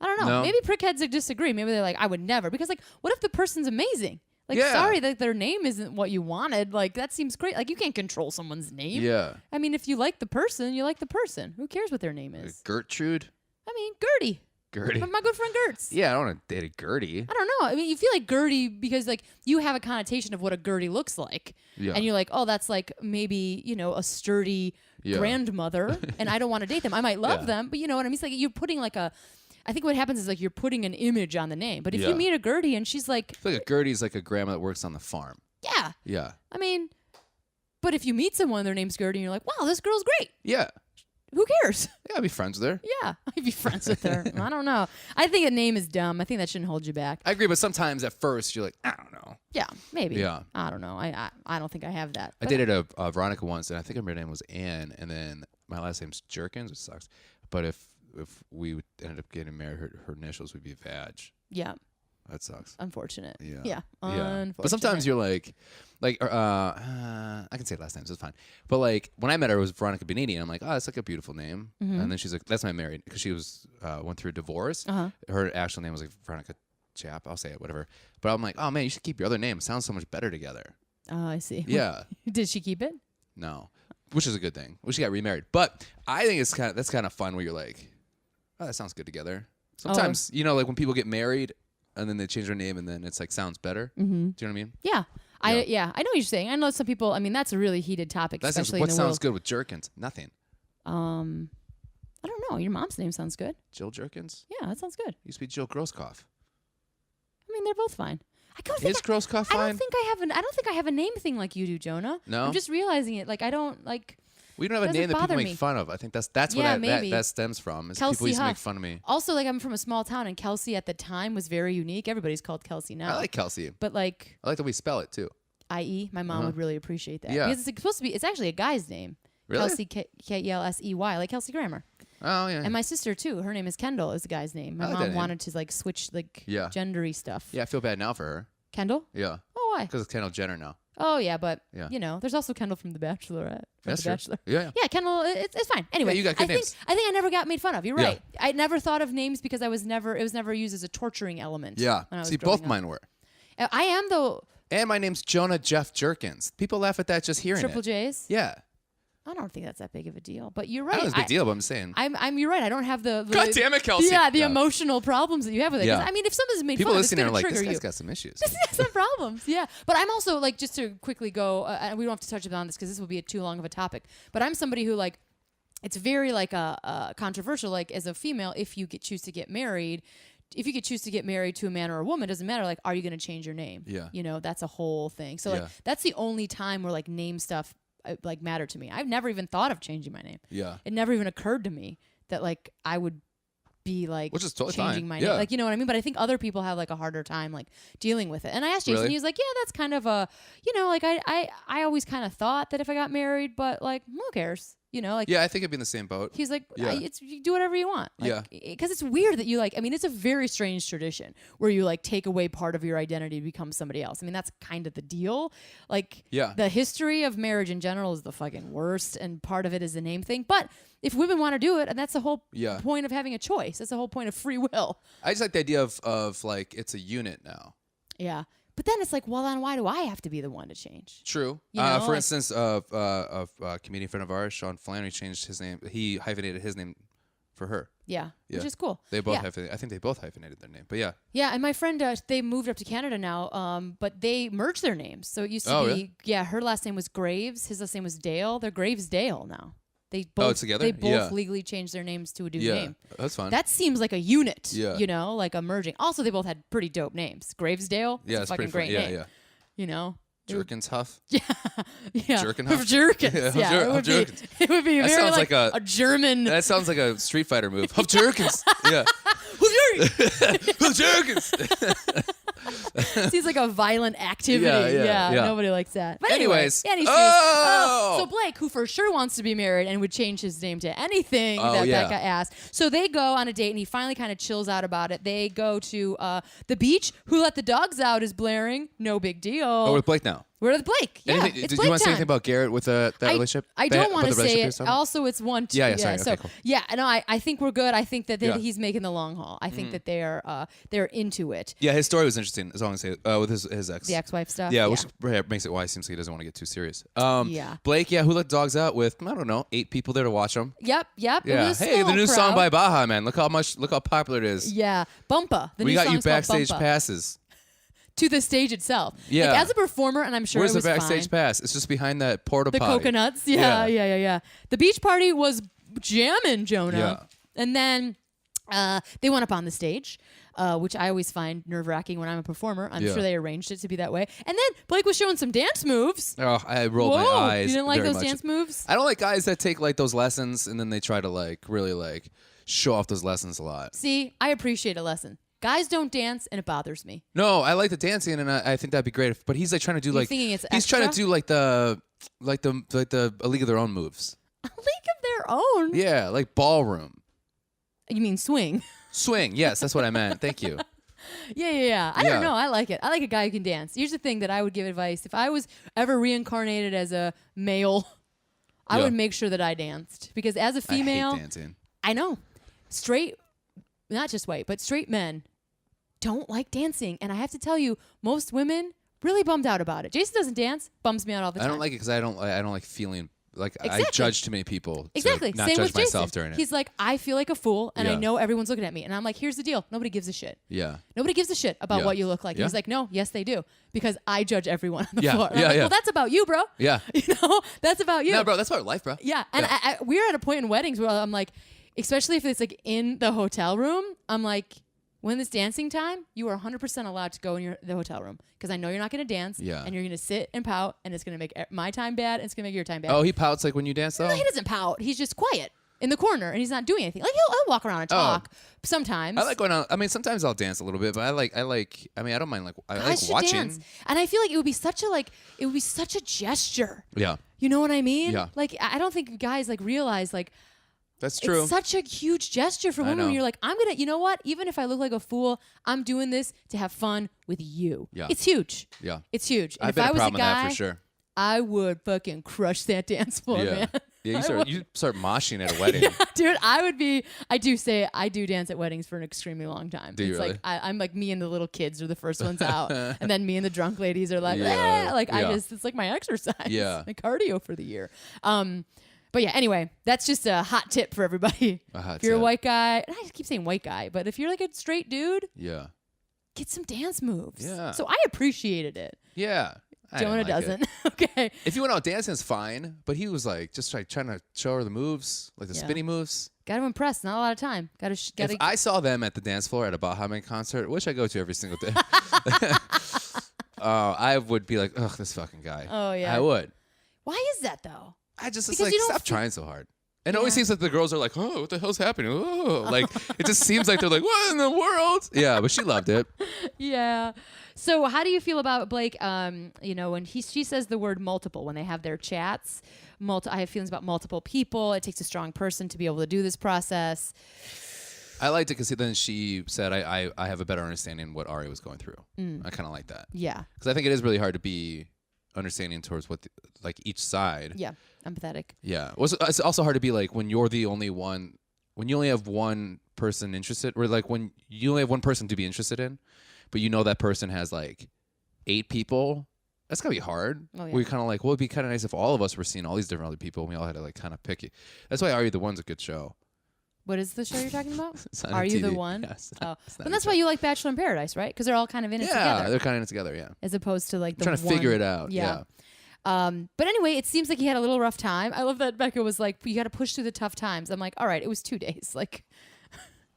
I don't know. No? Maybe prickheads disagree. Maybe they're like, I would never. Because, like, what if the person's amazing? Like, Yeah. sorry that their name isn't what you wanted. Like, that seems great. Like, you can't control someone's name. Yeah. I mean, if you like the person, you like the person. Who cares what their name is? Gertrude. I mean, Gertie. Gertie. My good friend Gertz. Yeah, I don't want to date a Gertie. I don't know. I mean, you feel like Gertie because, like, you have a connotation of what a Gertie looks like. Yeah. And you're like, oh, that's like maybe, you know, a sturdy Yeah. grandmother, and I don't want to date them. I might love Yeah. them, but you know what I mean? It's like you're putting like I think what happens is like you're putting an image on the name. But if Yeah. you meet a Gertie and she's like, I feel like a Gertie's like a grandma that works on the farm. yeah, Yeah. I mean, but if you meet someone, their name's Gertie, and you're like, wow, this girl's great. Yeah. Who cares? Yeah, I'd be friends with her. Yeah, I'd be friends with her. I don't know. I think a name is dumb. I think that shouldn't hold you back. I agree, but sometimes at first you're like, I don't know. Yeah, maybe. Yeah. I don't know. I don't think I have that. I But dated a Veronica once, and I think her name was Ann, and then my last name's Jurkens, which sucks. But if we ended up getting married, her initials would be Vag. Yeah, That sucks. unfortunate. Yeah. Yeah. Yeah. Unfortunate. But sometimes you're like, I can say last names, it's fine. But like when I met her, it was Veronica Benini, and I'm like, oh, that's like a beautiful name. And then she's like, that's my married, because she was went through a divorce. Her actual name was like Veronica Chap. I'll say it, whatever. But I'm like, oh man, you should keep your other name. It sounds so much better together. Oh, I see. Yeah. Did she keep it? No, which is a good thing. Well, she got remarried, but I think that's kind of fun where you're like, oh, that sounds good together. Sometimes like when people get married and then they change their name and then it's like sounds better. Mm-hmm. Do you know what I mean? Yeah. I know what you're saying. I know some people. I mean, that's a really heated topic, especially what in the sounds world. good with Jurkens? Nothing. I don't know. Your mom's name sounds good. Jill Jurkens? Yeah, that sounds good. Used to be Jill Grosskopf. I mean, they're both fine. Is Grosskopf fine? I don't think I have a name thing like you do, Jonah. No? I'm just realizing it. Like I don't like. We don't have a name that people make fun of. I think that's where that stems from. Is Kelsie people used to Huff. make fun of me. Also, like I'm from a small town, and Kelsie at the time was very unique. Everybody's called Kelsie now. I like Kelsie. But like. I like the way we spell it too. I.e., my mom would really appreciate that. Yeah. Because it's supposed to be. It's actually a guy's name. Really? Kelsie Kelsey, like Kelsey Grammer. Oh yeah. And my sister too. Her name is Kendall. Is the guy's name. My I like that mom name. wanted to like switch like Yeah. gendery stuff. Yeah, I feel bad now for her. Kendall? Yeah. Oh, why? Because it's Kendall Jenner now. Oh yeah, but Yeah. there's also Kendall from The Bachelorette. That's the true. Bachelor. Yeah. Yeah, Kendall. It's fine. Anyway, Yeah, you got good names. I think I never got made fun of. You're Yeah. right. I never thought of names because it was never used as a torturing element. Yeah. When I was See, growing both up. mine were. I am though. And my name's Jonah Jeff Jurkens. People laugh at that just hearing Triple it. J's. Yeah. I don't think that's that big of a deal. But you're I right. know it's a big deal, but I'm saying. You're right. I don't have the God damn it, Kelsie. Yeah, the Yeah. emotional problems that you have with it. 'Cause, Yeah. I mean, if something's made People fun of, it's listening going are to like, trigger this you. guy's got some issues. This has some problems, yeah. But I'm also like, just to quickly go, and we don't have to touch upon this because this will be too long of a topic. But I'm somebody who like, it's very like controversial. Like as a female, if you choose to get married. If you could choose to get married to a man or a woman, it doesn't matter. Like, are you going to change your name? Yeah. That's a whole thing. So, Yeah. like, that's the only time where, like, name stuff, like, mattered to me. I've never even thought of changing my name. Yeah. It never even occurred to me that, like, I would be, like, Which is totally changing fine. my Yeah. name. Like, you know what I mean? But I think other people have, like, a harder time, like, dealing with it. And I asked Jason, Really? he was like, yeah, that's kind of a, like, I always kind of thought that if I got married, but, like, who cares? Like, Yeah, I think I'd be in the same boat. he's like, Yeah. you do whatever you want. Like, Yeah. Because it's weird that you like, I mean, it's a very strange tradition where you like take away part of your identity to become somebody else. I mean, that's kind of the deal. Like, Yeah. the history of marriage in general is the fucking worst. And part of it is the name thing. But if women want to do it, and that's the whole Yeah. point of having a choice. That's the whole point of free will. I just like the idea of like, it's a unit now. Yeah. But then it's like, well, then why do I have to be the one to change? True. You know, For like- instance, a comedian friend of ours, Sean Flannery, changed his name. He hyphenated his name for her. Yeah. Yeah. Which is cool. They both yeah. hyphenated. I think they both hyphenated their name. But yeah. Yeah, and my friend, they moved up to Canada now, but they merged their names. So it used to be, really? yeah, her last name was Graves, his last name was Dale. They're Graves Dale now. They both together? They both Yeah. legally changed their names to a new Yeah. name. That's fun. That seems like a unit, Yeah. like a merging. Also, they both had pretty dope names. Graves Dale, yeah, a it's fucking pretty fun. great Yeah, name. yeah. Jurkens Huff. Yeah. Jurken Huff? Jurkens. Yeah, Yeah, Jurkens. it would be That very sounds like like a German. That sounds like a Street Fighter move. Huff Jurkens. Yeah. Huff Jurkens. Seems like a violent activity. Yeah, yeah. Nobody likes that. But Anyways. anyways. Oh! So Blake, who for sure wants to be married and would change his name to anything that yeah. Becca asked. So they go on a date and he finally kind of chills out about it. They go to the beach. Who Let the Dogs Out is blaring. No big deal. Oh, with Blake now. We're with Blake. Yeah, Anything, it's did Blake you want to say time. anything about Garrett with that relationship? I don't want to About the say relationship it. you're talking? Also, it's one. Yeah, sorry. So Okay, cool. yeah, no, I think we're good. I think that Yeah. he's making the long haul. I think that they're into it. Yeah, his story was interesting. As long as with his ex. The ex-wife stuff. Yeah, which makes it why it seems like he doesn't want to get too serious. Yeah. Blake, Who Let the Dogs Out with, I don't know, 8 people there to watch him. Yep. It Yeah. was a Hey, the small new crowd. song by Baja, man. Look how popular it is. Yeah, Bumpa. The We new got you song's called backstage Bumpa. passes. To the stage itself. Yeah. Like, as a performer, and I'm sure Where's it was the backstage fine. pass? It's just behind that porta The potty. coconuts. Yeah. Yeah. The beach party was jamming, Jonah. Yeah. And then they went up on the stage, which I always find nerve-wracking when I'm a performer. I'm Yeah. sure they arranged it to be that way. And then Blake was showing some dance moves. Oh, I rolled Whoa, my eyes. you didn't like very those much. dance moves? I don't like guys that take like those lessons and then they try to like really like show off those lessons a lot. See, I appreciate a lesson. Guys don't dance, and it bothers me. No, I like the dancing, and I think that'd be great. But he's like trying to do You're like thinking it's he's trying to extra? do like the A League of Their Own moves. A league of their own. Yeah, like ballroom You mean swing? swing. Yes, that's what I meant. Thank you. Yeah. I Yeah. don't know. I like it. I like a guy who can dance. Here's the thing that I would give advice. If I was ever reincarnated as a male, I Yeah. would make sure that I danced. Because as a female, I hate dancing. I know. Straight, not just white, but straight men don't like dancing. And I have to tell you, most women Really bummed out about it. Jason doesn't dance. Bums me out all the time. I don't like it because I don't like feeling like Exactly. I judge too many people. Exactly. To not Same judge with myself Jason. during it. He's like, I feel like a fool, and I Yeah. know everyone's looking at me. And I'm like, here's the deal. Nobody gives a shit. Yeah. Nobody gives a shit about Yeah. what you look like. Yeah. He's like, no, yes, they do. Because I judge everyone on the Yeah. floor. And I'm Yeah, like, yeah. well, that's about you, bro. Yeah. That's about you. No, bro, that's about life, bro. Yeah. And Yeah. we're at a point in weddings where I'm like, especially if it's like in the hotel room, I'm like, when it's dancing time, you are 100% allowed to go in the hotel room because I know you're not going to dance. Yeah. And you're going to sit and pout, and it's going to make my time bad, and it's going to make your time bad. Oh, he pouts like when you dance though. No, he doesn't pout. He's just quiet in the corner, and he's not doing anything. Like he'll walk around and talk sometimes. I like going out. I mean, sometimes I'll dance a little bit, but I like. I mean, I don't mind. Like, I Guys like should watching. dance. And I feel like it would be such a gesture. Yeah, You know what I mean? Yeah. Like I don't think guys like realize like that's true. it's such a huge gesture for women know. when you're like, I'm gonna, you know what? Even if I look like a fool, I'm doing this to have fun with you. Yeah. It's huge. Yeah, It's huge. And I've if been I a was a problem with guy, that for sure. I would fucking crush that dance floor, Yeah, man. yeah. I You start moshing at a wedding. Dude, I do dance at weddings for an extremely long time. Do you It's really? like I'm like me and the little kids are the first ones out, and then me and the drunk ladies are like, Yeah. like Yeah. it's like my exercise, Yeah. my cardio for the year. But yeah, anyway, that's just a hot tip for everybody. A hot if you're a tip. white guy, and I keep saying white guy, but if you're like a straight dude, Yeah, get some dance moves. Yeah. So I appreciated it. yeah. I didn't Jonah like it. doesn't. Okay. If you went out dancing, it's fine. But he was like just like trying to show her the moves, like the Yeah. spinny moves. Got to impress. Not a lot of time. Got to. If I saw them at the dance floor at a Baja concert, which I go to every single day, I would be like, ugh, this fucking guy. Oh, yeah. I would. Why is that though? I just it's Because like you don't stop feel- trying so hard. And it always Yeah. seems like the girls are like, oh, what the hell's happening? Oh, like it just seems like they're like, what in the world? Yeah, but she loved it. Yeah. So how do you feel about Blake? You know, when she says the word multiple when they have their chats. I have feelings about multiple people. It takes a strong person to be able to do this process. I liked it because then she said, I have a better understanding what Ari was going through. I kind of like that. Yeah. Because I think it is really hard to be understanding towards what like each side. Yeah. Empathetic. Yeah. Well, it's also hard to be like when you're the only one, when you only have one person interested, or like when you only have one person to be interested in, but you know that person has like 8 people. That's gotta be hard. Oh, yeah. We're kind of like, well, it'd be kind of nice if all of us were seeing all these different other people, and we all had to like kind of pick it. That's why Are You the One's a good show. What is the show you're talking about? It's on Are You the TV. One? Yeah, it's Oh, not but that's why you like Bachelor in Paradise, right? Because they're all kind of in it yeah, together, they're kind of in it together. Yeah, as opposed to like the trying to one- figure it out. Yeah. But anyway, it seems like he had a little rough time. I love that Becca was like, you got to push through the tough times. I'm like, all right, it was 2 days. Like,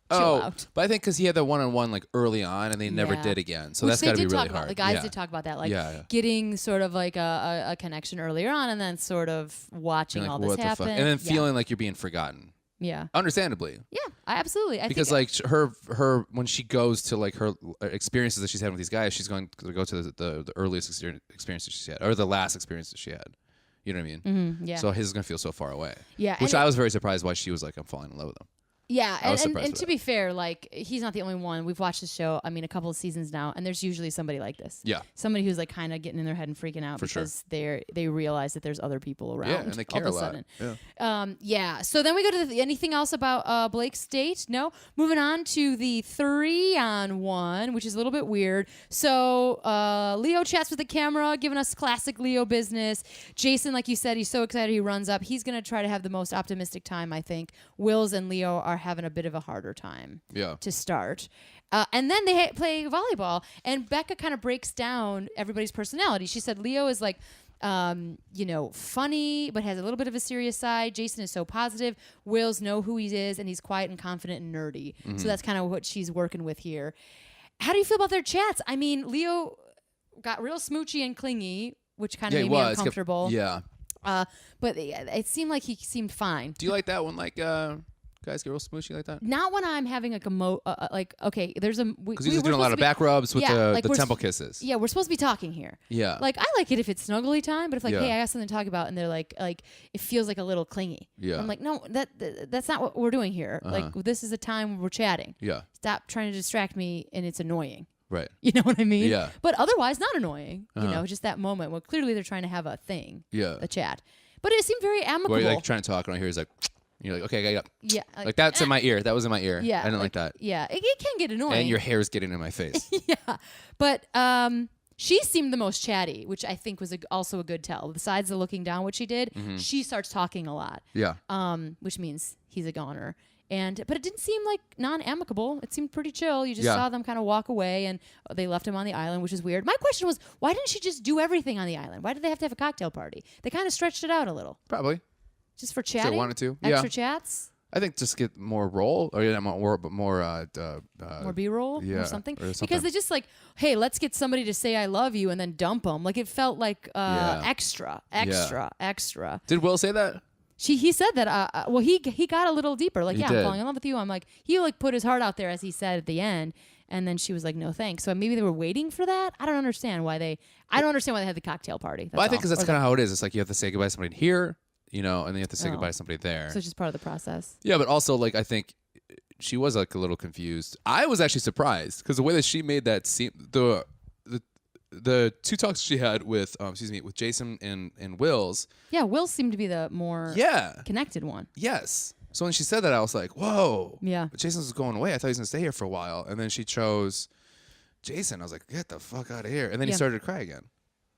chill out. But I think because he had that one-on-one like early on, and they never Yeah. did again. So Which that's they got to be did really talk about. hard. The guys yeah. did talk about that, like Yeah. getting sort of like a connection earlier on, and then sort of watching Being like, all this what the happen, fuck? And then Yeah. feeling like you're being forgotten. yeah, Understandably. yeah, absolutely. I Because think, like her when she goes to like her experiences that she's had with these guys, she's going to go to the earliest experiences she's had, or the last experiences she had. You know what I mean? yeah, So his is gonna feel so far away. yeah, Which and I was very surprised why she was like, I'm falling in love with him. yeah, I was and surprised with to that. be fair, like he's not the only one. We've watched the show. I mean, a couple of seasons now, and there's usually somebody like this. Yeah. Somebody who's like kind of getting in their head and freaking out For sure. because they realize that there's other people around. Yeah, and they care all of a a lot. sudden. Yeah. Yeah. So then we go to anything else about Blake's date? No. Moving on to the 3-on-1, which is a little bit weird. So Leo chats with the camera, giving us classic Leo business. Jason, like you said, he's so excited he runs up. He's gonna try to have the most optimistic time, I think. Wills and Leo are having a bit of a harder time Yeah. to start. And then they play volleyball, and Becca kind of breaks down everybody's personality. She said Leo is like, funny, but has a little bit of a serious side. Jason is so positive. Wills know who he is, and he's quiet and confident and nerdy. So that's kind of what she's working with here. How do you feel about their chats? I mean, Leo got real smoochy and clingy, which kind of Yeah, he made me was. uncomfortable. Yeah. But it seemed like he seemed fine. Do you like that when like guys get real smoochy like that? Not when I'm having like okay, there's a Because he's doing a lot of back rubs with the we're temple kisses. Yeah, we're supposed to be talking here. Yeah. Like I like it if it's snuggly time, but if like, Yeah. hey, I got something to talk about, and they're like it feels like a little clingy. Yeah. I'm like, no, that's not what we're doing here. Like this is a time where we're chatting. Yeah. Stop trying to distract me, and it's annoying. Right. You know what I mean? Yeah. But otherwise, not annoying. You Uh-huh. know, just that moment where clearly they're trying to have a thing, Yeah. a chat. But it seemed very amicable. Where you're like trying to talk, and I hear he's like, you're like, okay, I got yeah, like that's in my ear. That was in my ear. Yeah, I didn't like that. Yeah, it can get annoying. And your hair's getting in my face. Yeah, but She seemed the most chatty, which I think was also a good tell. Besides the looking down, what she did, she starts talking a lot. Yeah. Which means he's a goner. But it didn't seem like non-amicable. It seemed pretty chill. You just saw them kind of walk away, and they left him on the island, which is weird. My question was, why didn't she just do everything on the island? Why did they have to have a cocktail party? They kind of stretched it out a little. Probably. Just for chatting? They wanted to. Extra chats? I think just get more roll, or more B-roll or something. Because they just like, hey, let's get somebody to say I love you and then dump them. Like it felt like extra. Did Will say that? He said that. Well, he got a little deeper. Like, I'm did. falling in love with you. I'm like, he like put his heart out there, as he said at the end, and then she was like, no thanks. So maybe they were waiting for that. I don't understand why they had the cocktail party. Well, I think because that's kind of how it is. It's like you have to say goodbye to somebody here, and then you have to say goodbye to somebody there. So it's just part of the process. Yeah, but also like I think she was like a little confused. I was actually surprised because the way that she made that scene, the two talks she had with Jason and Will's. Yeah, Will seemed to be the more connected one. Yes. So when she said that, I was like, whoa. Yeah. But Jason was going away. I thought he was going to stay here for a while. And then she chose Jason. I was like, get the fuck out of here. And then he started to cry again.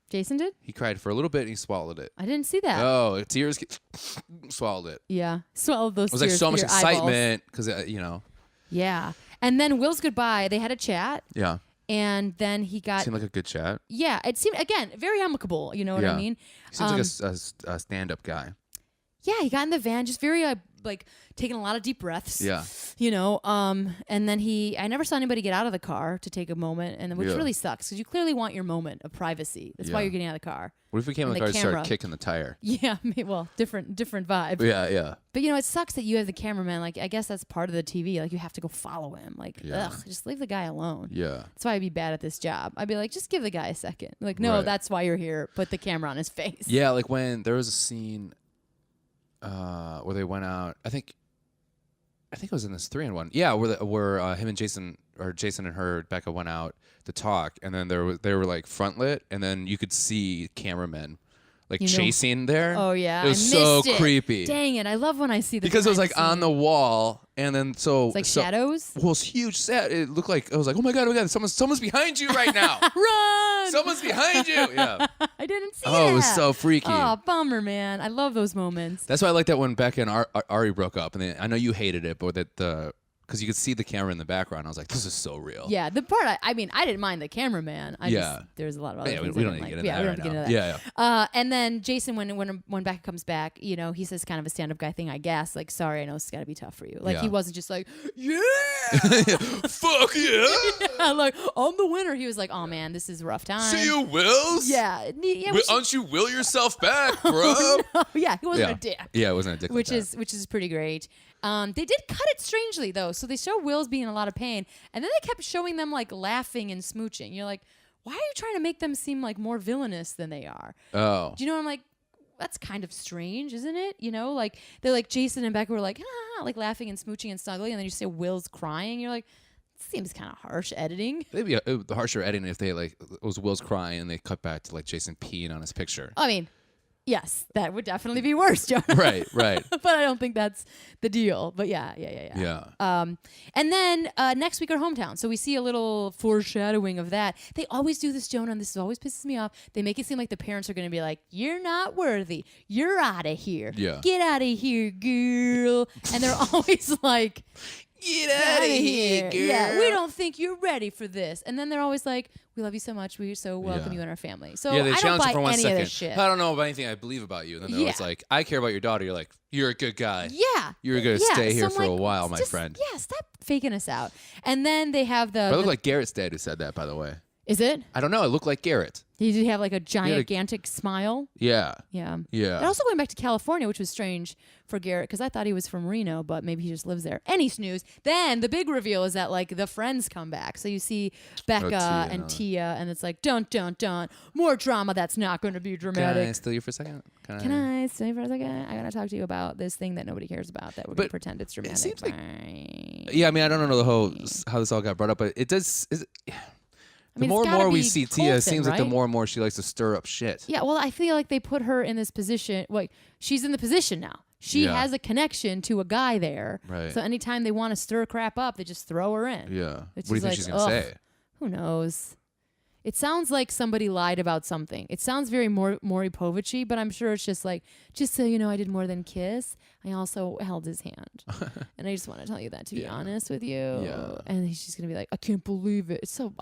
Jason did? He cried for a little bit and he swallowed it. I didn't see that. Oh, tears. Swallowed it. Yeah. Swallowed those tears. It was like so much excitement because, Yeah. And then Will's goodbye, they had a chat. Yeah. And then he got... Seemed like a good chat. Yeah. It seemed, again, very amicable. You know what I mean? He seems like a stand-up guy. Yeah, he got in the van, just very like taking a lot of deep breaths. Yeah. And then I never saw anybody get out of the car to take a moment, and which really sucks because you clearly want your moment of privacy. That's why you're getting out of the car. What if we came in the car and started kicking the tire? Yeah, well, different vibe. Yeah. But it sucks that you have the cameraman. Like, I guess that's part of the TV. Like, you have to go follow him. Like, just leave the guy alone. Yeah. That's why I'd be bad at this job. I'd be like, just give the guy a second. Like, no, that's why you're here. Put the camera on his face. Yeah, like when there was a scene where they went out. I think it was in this 3-in-1. Yeah, where him and Jason, or Jason and her, Becca, went out to talk, and then they were like front lit, and then you could see cameramen like chasing there. Oh yeah, it was so creepy. Dang it, I love when I see the because it was like on the wall, and then it's like shadows. Well, it's huge set. It looked like I was like, oh my god, someone's behind you right now. Run! Someone's behind you. Yeah. I didn't see that. Oh, it was so freaky. Oh, bummer, man. I love those moments. That's why I like that when Becca and Ari broke up, and I know you hated it, but because you could see the camera in the background, I was like, this is so real. Yeah, the part I didn't mind the cameraman. There's a lot of other things we don't need to get into that right now. Yeah. And then Jason, when Becca comes back, he says kind of a stand-up guy thing, I guess. Like, sorry, I know it's got to be tough for you. Like, he wasn't just like, yeah, fuck yeah, like I'm the winner. He was like, oh man, this is a rough time. See you, Wills. Yeah. Don't you will yourself back, bro? No, yeah, he wasn't a dick. Yeah, it wasn't a dick. Which is pretty great. They did cut it strangely though, so they show Will's being in a lot of pain, and then they kept showing them like laughing and smooching. You're like, why are you trying to make them seem like more villainous than they are? Oh, do you know what I'm like? That's kind of strange, isn't it? Like they're like Jason and Becca were like, like laughing and smooching and snuggling, and then you say Will's crying. You're like, seems kind of harsh editing. Maybe the harsher editing if they like it was Will's crying and they cut back to like Jason peeing on his picture. I mean, yes, that would definitely be worse, Jonah. Right. But I don't think that's the deal. But yeah. And then next week our hometown. So we see a little foreshadowing of that. They always do this, Jonah, and this always pisses me off. They make it seem like the parents are going to be like, you're not worthy. You're out of here. Yeah. Get out of here, girl. And they're always like, get out of here, girl. Yeah, we don't think you're ready for this. And then they're always like, we love you so much. We so welcome you in our family. So they I don't challenge buy you for 1 any second. of this shit. I don't know about anything I believe about you. And then they're always like, I care about your daughter. You're like, you're a good guy. Yeah. You're going to stay here for a while, my just, friend. Yeah, stop faking us out. And then they have But it looked like Garrett's dad who said that, by the way. Is it? I don't know. It looked like Garrett. Did he have like a gigantic smile? Yeah. Yeah. Yeah. And also going back to California, which was strange for Garrett because I thought he was from Reno, but maybe he just lives there. Any snooze. Then the big reveal is that like the friends come back. So you see Becca and Tia, and it's like, don't. More drama that's not going to be dramatic. Can I steal you for a second? Can I steal you for a second? I got to talk to you about this thing that nobody cares about that we're going to pretend it's dramatic. It seems like, yeah, I mean, I don't know how this all got brought up, but it does... The more and more we see Tia, it seems like the more and more she likes to stir up shit. Yeah, well, I feel like they put her in this position. Like, she's in the position now. She has a connection to a guy there. Right. So anytime they want to stir crap up, they just throw her in. Yeah. What do you think she's going to say? Who knows? It sounds like somebody lied about something. It sounds very Maury Povich-y, but I'm sure it's just like, just so you know, I did more than kiss. I also held his hand. And I just want to tell you that, to be honest with you. Yeah. And he's just going to be like, I can't believe it. So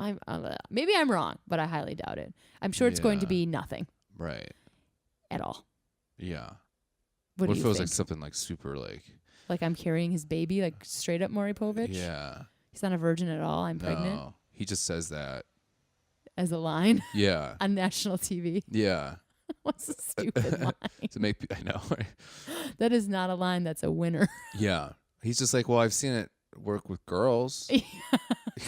maybe I'm wrong, but I highly doubt it. I'm sure it's going to be nothing. Right. At all. Yeah. What do if you it was think? like something like super like. Like I'm carrying his baby, like straight up Maury Povich? Yeah. He's not a virgin at all. I'm pregnant. No. He just says that. As a line Yeah. on national TV. Yeah. What's a stupid line? To make I know. That is not a line that's a winner. Yeah. He's just like, well, I've seen it work with girls.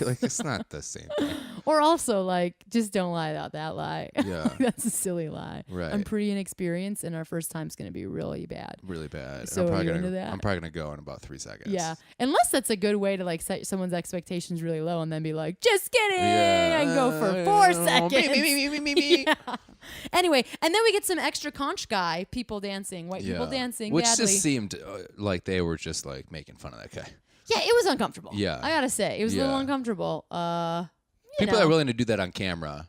Like, it's not the same thing. Or also, like, just don't lie about that lie. Yeah. That's a silly lie. Right. I'm pretty inexperienced, and our first time's going to be really bad. Really bad. So are you into that? I'm probably gonna go in about 3 seconds. Yeah. Unless that's a good way to, like, set someone's expectations really low and then be like, just kidding. Yeah. I can go for 4 seconds. Me. Yeah. Anyway, and then we get some extra conch guy people dancing, white people dancing Which badly. just seemed like they were just like making fun of that guy. Yeah, it was uncomfortable. Yeah. I gotta say, it was a little uncomfortable. People that are willing to do that on camera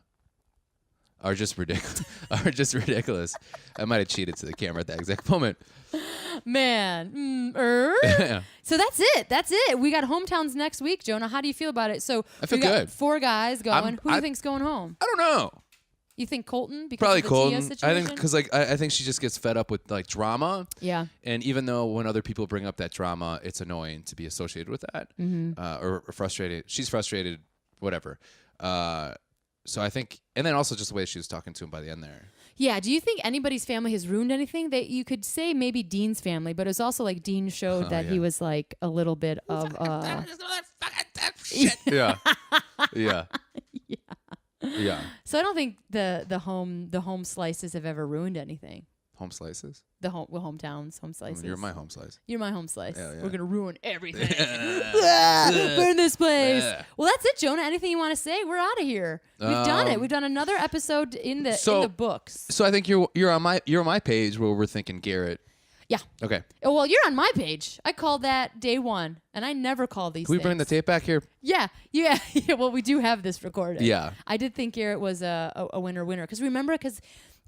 are just ridiculous. I might have cheated to the camera at that exact moment. Man. So that's it. We got hometowns next week, Jonah. How do you feel about it? So I feel we got good. 4 guys going. Who do you think's going home? I don't know. You think Colton? Because Probably of the Colton. Tia situation? I think because like I think she just gets fed up with like drama. Yeah. And even though when other people bring up that drama, it's annoying to be associated with that or frustrated. She's frustrated, whatever. So I think, and then also just the way she was talking to him by the end there. Yeah. Do you think anybody's family has ruined anything? That you could say maybe Dean's family, but it's also like Dean showed that he was like a little bit of. Yeah. Yeah. Yeah. So I don't think the home slices have ever ruined anything. Home slices? Hometowns, home slices. You're my home slice. You're my home slice. Yeah, yeah. We're gonna ruin everything. Burn this place. Well, that's it, Jonah. Anything you want to say? We're out of here. We've done it. We've done another episode in the books. So I think you're on my page where we're thinking Garrett. Yeah. Okay. Oh, well, you're on my page. I called that day 1, and I never call these. Can we bring the tape back here? Yeah. Well, we do have this recorded. Yeah. I did think Garrett was a winner because remember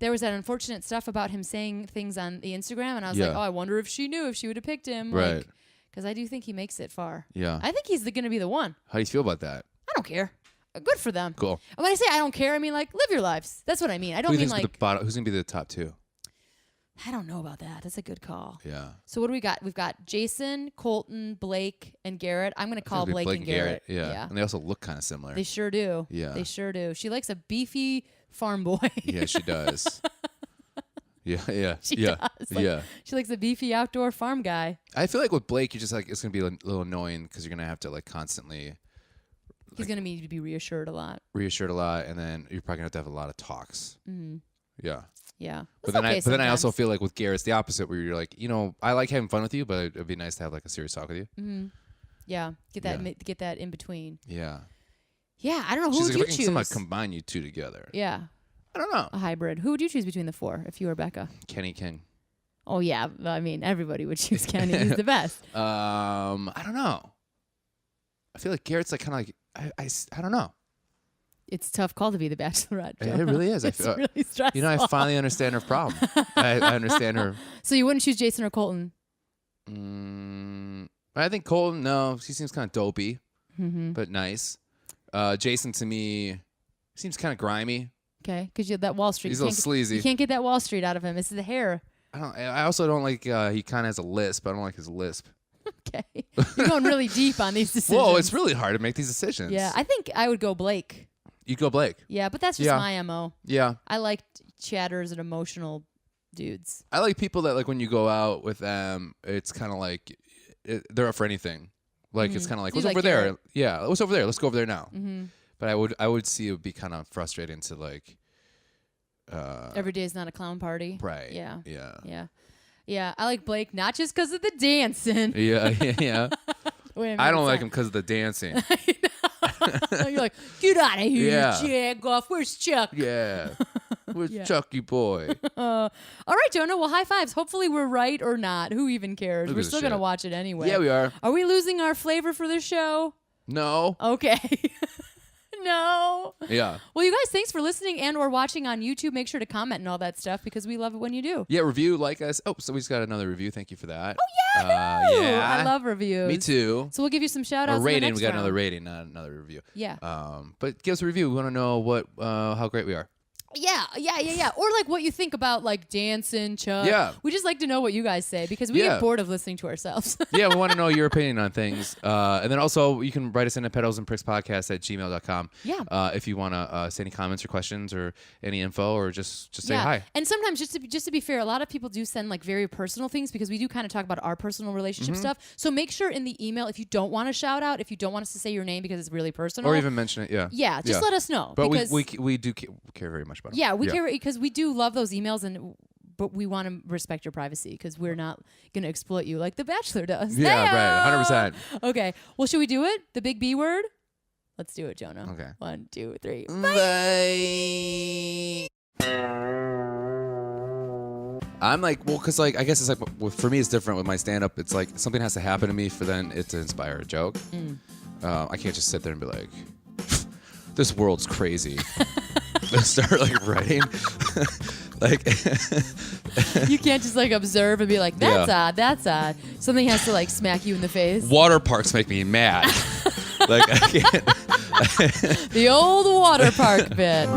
there was that unfortunate stuff about him saying things on the Instagram, and I was like, oh, I wonder if she knew if she would have picked him. Right. Because I do think he makes it far. Yeah. I think he's going to be the one. How do you feel about that? I don't care. Good for them. Cool. And when I say I don't care, I mean like live your lives. That's what I mean. I don't mean like who's gonna be the top 2? I don't know about that. That's a good call. Yeah. So what do we got? We've got Jason, Colton, Blake, and Garrett. I'm going to call Blake and Garrett. Yeah. And they also look kind of similar. They sure do. Yeah. They sure do. She likes a beefy farm boy. Yeah, she does. Yeah. She does. Like, she likes a beefy outdoor farm guy. I feel like with Blake, you're just like, it's going to be a little annoying because you're going to have to like constantly. He's going to need to be reassured a lot. Reassured a lot. And then you're probably going to have a lot of talks. Mm-hmm. Yeah. Yeah. But then I also feel like with Garrett's the opposite, where you're like, I like having fun with you, but it'd be nice to have like a serious talk with you. Mm-hmm. Yeah. Get that in between. Yeah. Yeah. I don't know. Who would you choose? Somebody combine you two together. Yeah. I don't know. A hybrid. Who would you choose between the 4 if you were Becca? Kenny King. Oh yeah. I mean, everybody would choose Kenny. He's the best. I don't know. I feel like Garrett's like kind of like I don't know. It's a tough call to be the Bachelorette. It really is. It's really stressful. I finally understand her problem. I understand her. So you wouldn't choose Jason or Colton? I think Colton. No, she seems kind of dopey, but nice. Jason to me seems kind of grimy. Okay, because you have that Wall Street. He's a little sleazy. You can't get that Wall Street out of him. It's the hair. I also don't like. He kind of has a lisp. I don't like his lisp. Okay, you're going really deep on these decisions. Whoa, it's really hard to make these decisions. Yeah, I think I would go Blake. You go Blake. Yeah, but that's just my MO. Yeah. I like chatters and emotional dudes. I like people that like when you go out with them, it's kind of like they're up for anything. Like it's kind of like So what's over there? Yeah, what's over there? Let's go over there now. Mm-hmm. But I would see it would be kind of frustrating to like. Every day is not a clown party. Right. Yeah. Yeah. Yeah. Yeah. I like Blake not just because of the dancing. Yeah. I don't like him because of the dancing. You're like, get out of here, Yeah. jag off. Where's Chuck? Yeah. Where's Chucky boy? All right, Jonah. Well, high fives. Hopefully we're right or not. Who even cares? Who We're gives a still going to shit? watch it anyway. Yeah, we are. Are we losing our flavor for this show? No. Okay. No. Yeah. Well, you guys, thanks for listening and or watching on YouTube. Make sure to comment and all that stuff because we love it when you do. Yeah, review, like us. Oh, so we just got another review. Thank you for that. Oh, yeah. No. Yeah. I love reviews. Me too. So we'll give you some shout outs. A rating. In the next We got round. another rating, not another review. Yeah. But give us a review. We want to know how great we are. Yeah. Or like what you think about like dancing, Chuck. Yeah. We just like to know what you guys say because we Yeah. get bored of listening to ourselves. Yeah, we want to know your opinion on things. And then also you can write us in at petalsandprickspodcast@gmail.com. Yeah. If you want to say any comments or questions or any info or just say yeah. hi. And sometimes just to be fair, a lot of people do send like very personal things because we do kind of talk about our personal relationship stuff. So make sure in the email if you don't want to shout out, if you don't want us to say your name because it's really personal. Or even mention it, yeah. Yeah, just let us know. But because we do care very much about it. Yeah, we care because we do love those emails but we want to respect your privacy because we're not going to exploit you like The Bachelor does. Yeah, Hey-o! right, 100%. Okay. Well, should we do it? The big B word? Let's do it, Jonah. Okay. 1, 2, 3. Bye. I'm like, well, because like I guess it's like for me it's different with my stand-up. It's like something has to happen to me for then it to inspire a joke. I can't just sit there and be like, this world's crazy. Start like writing. Like You can't just like observe and be like, that's odd. Something has to like smack you in the face. water parks make me mad. Like I can't. The old water park bit.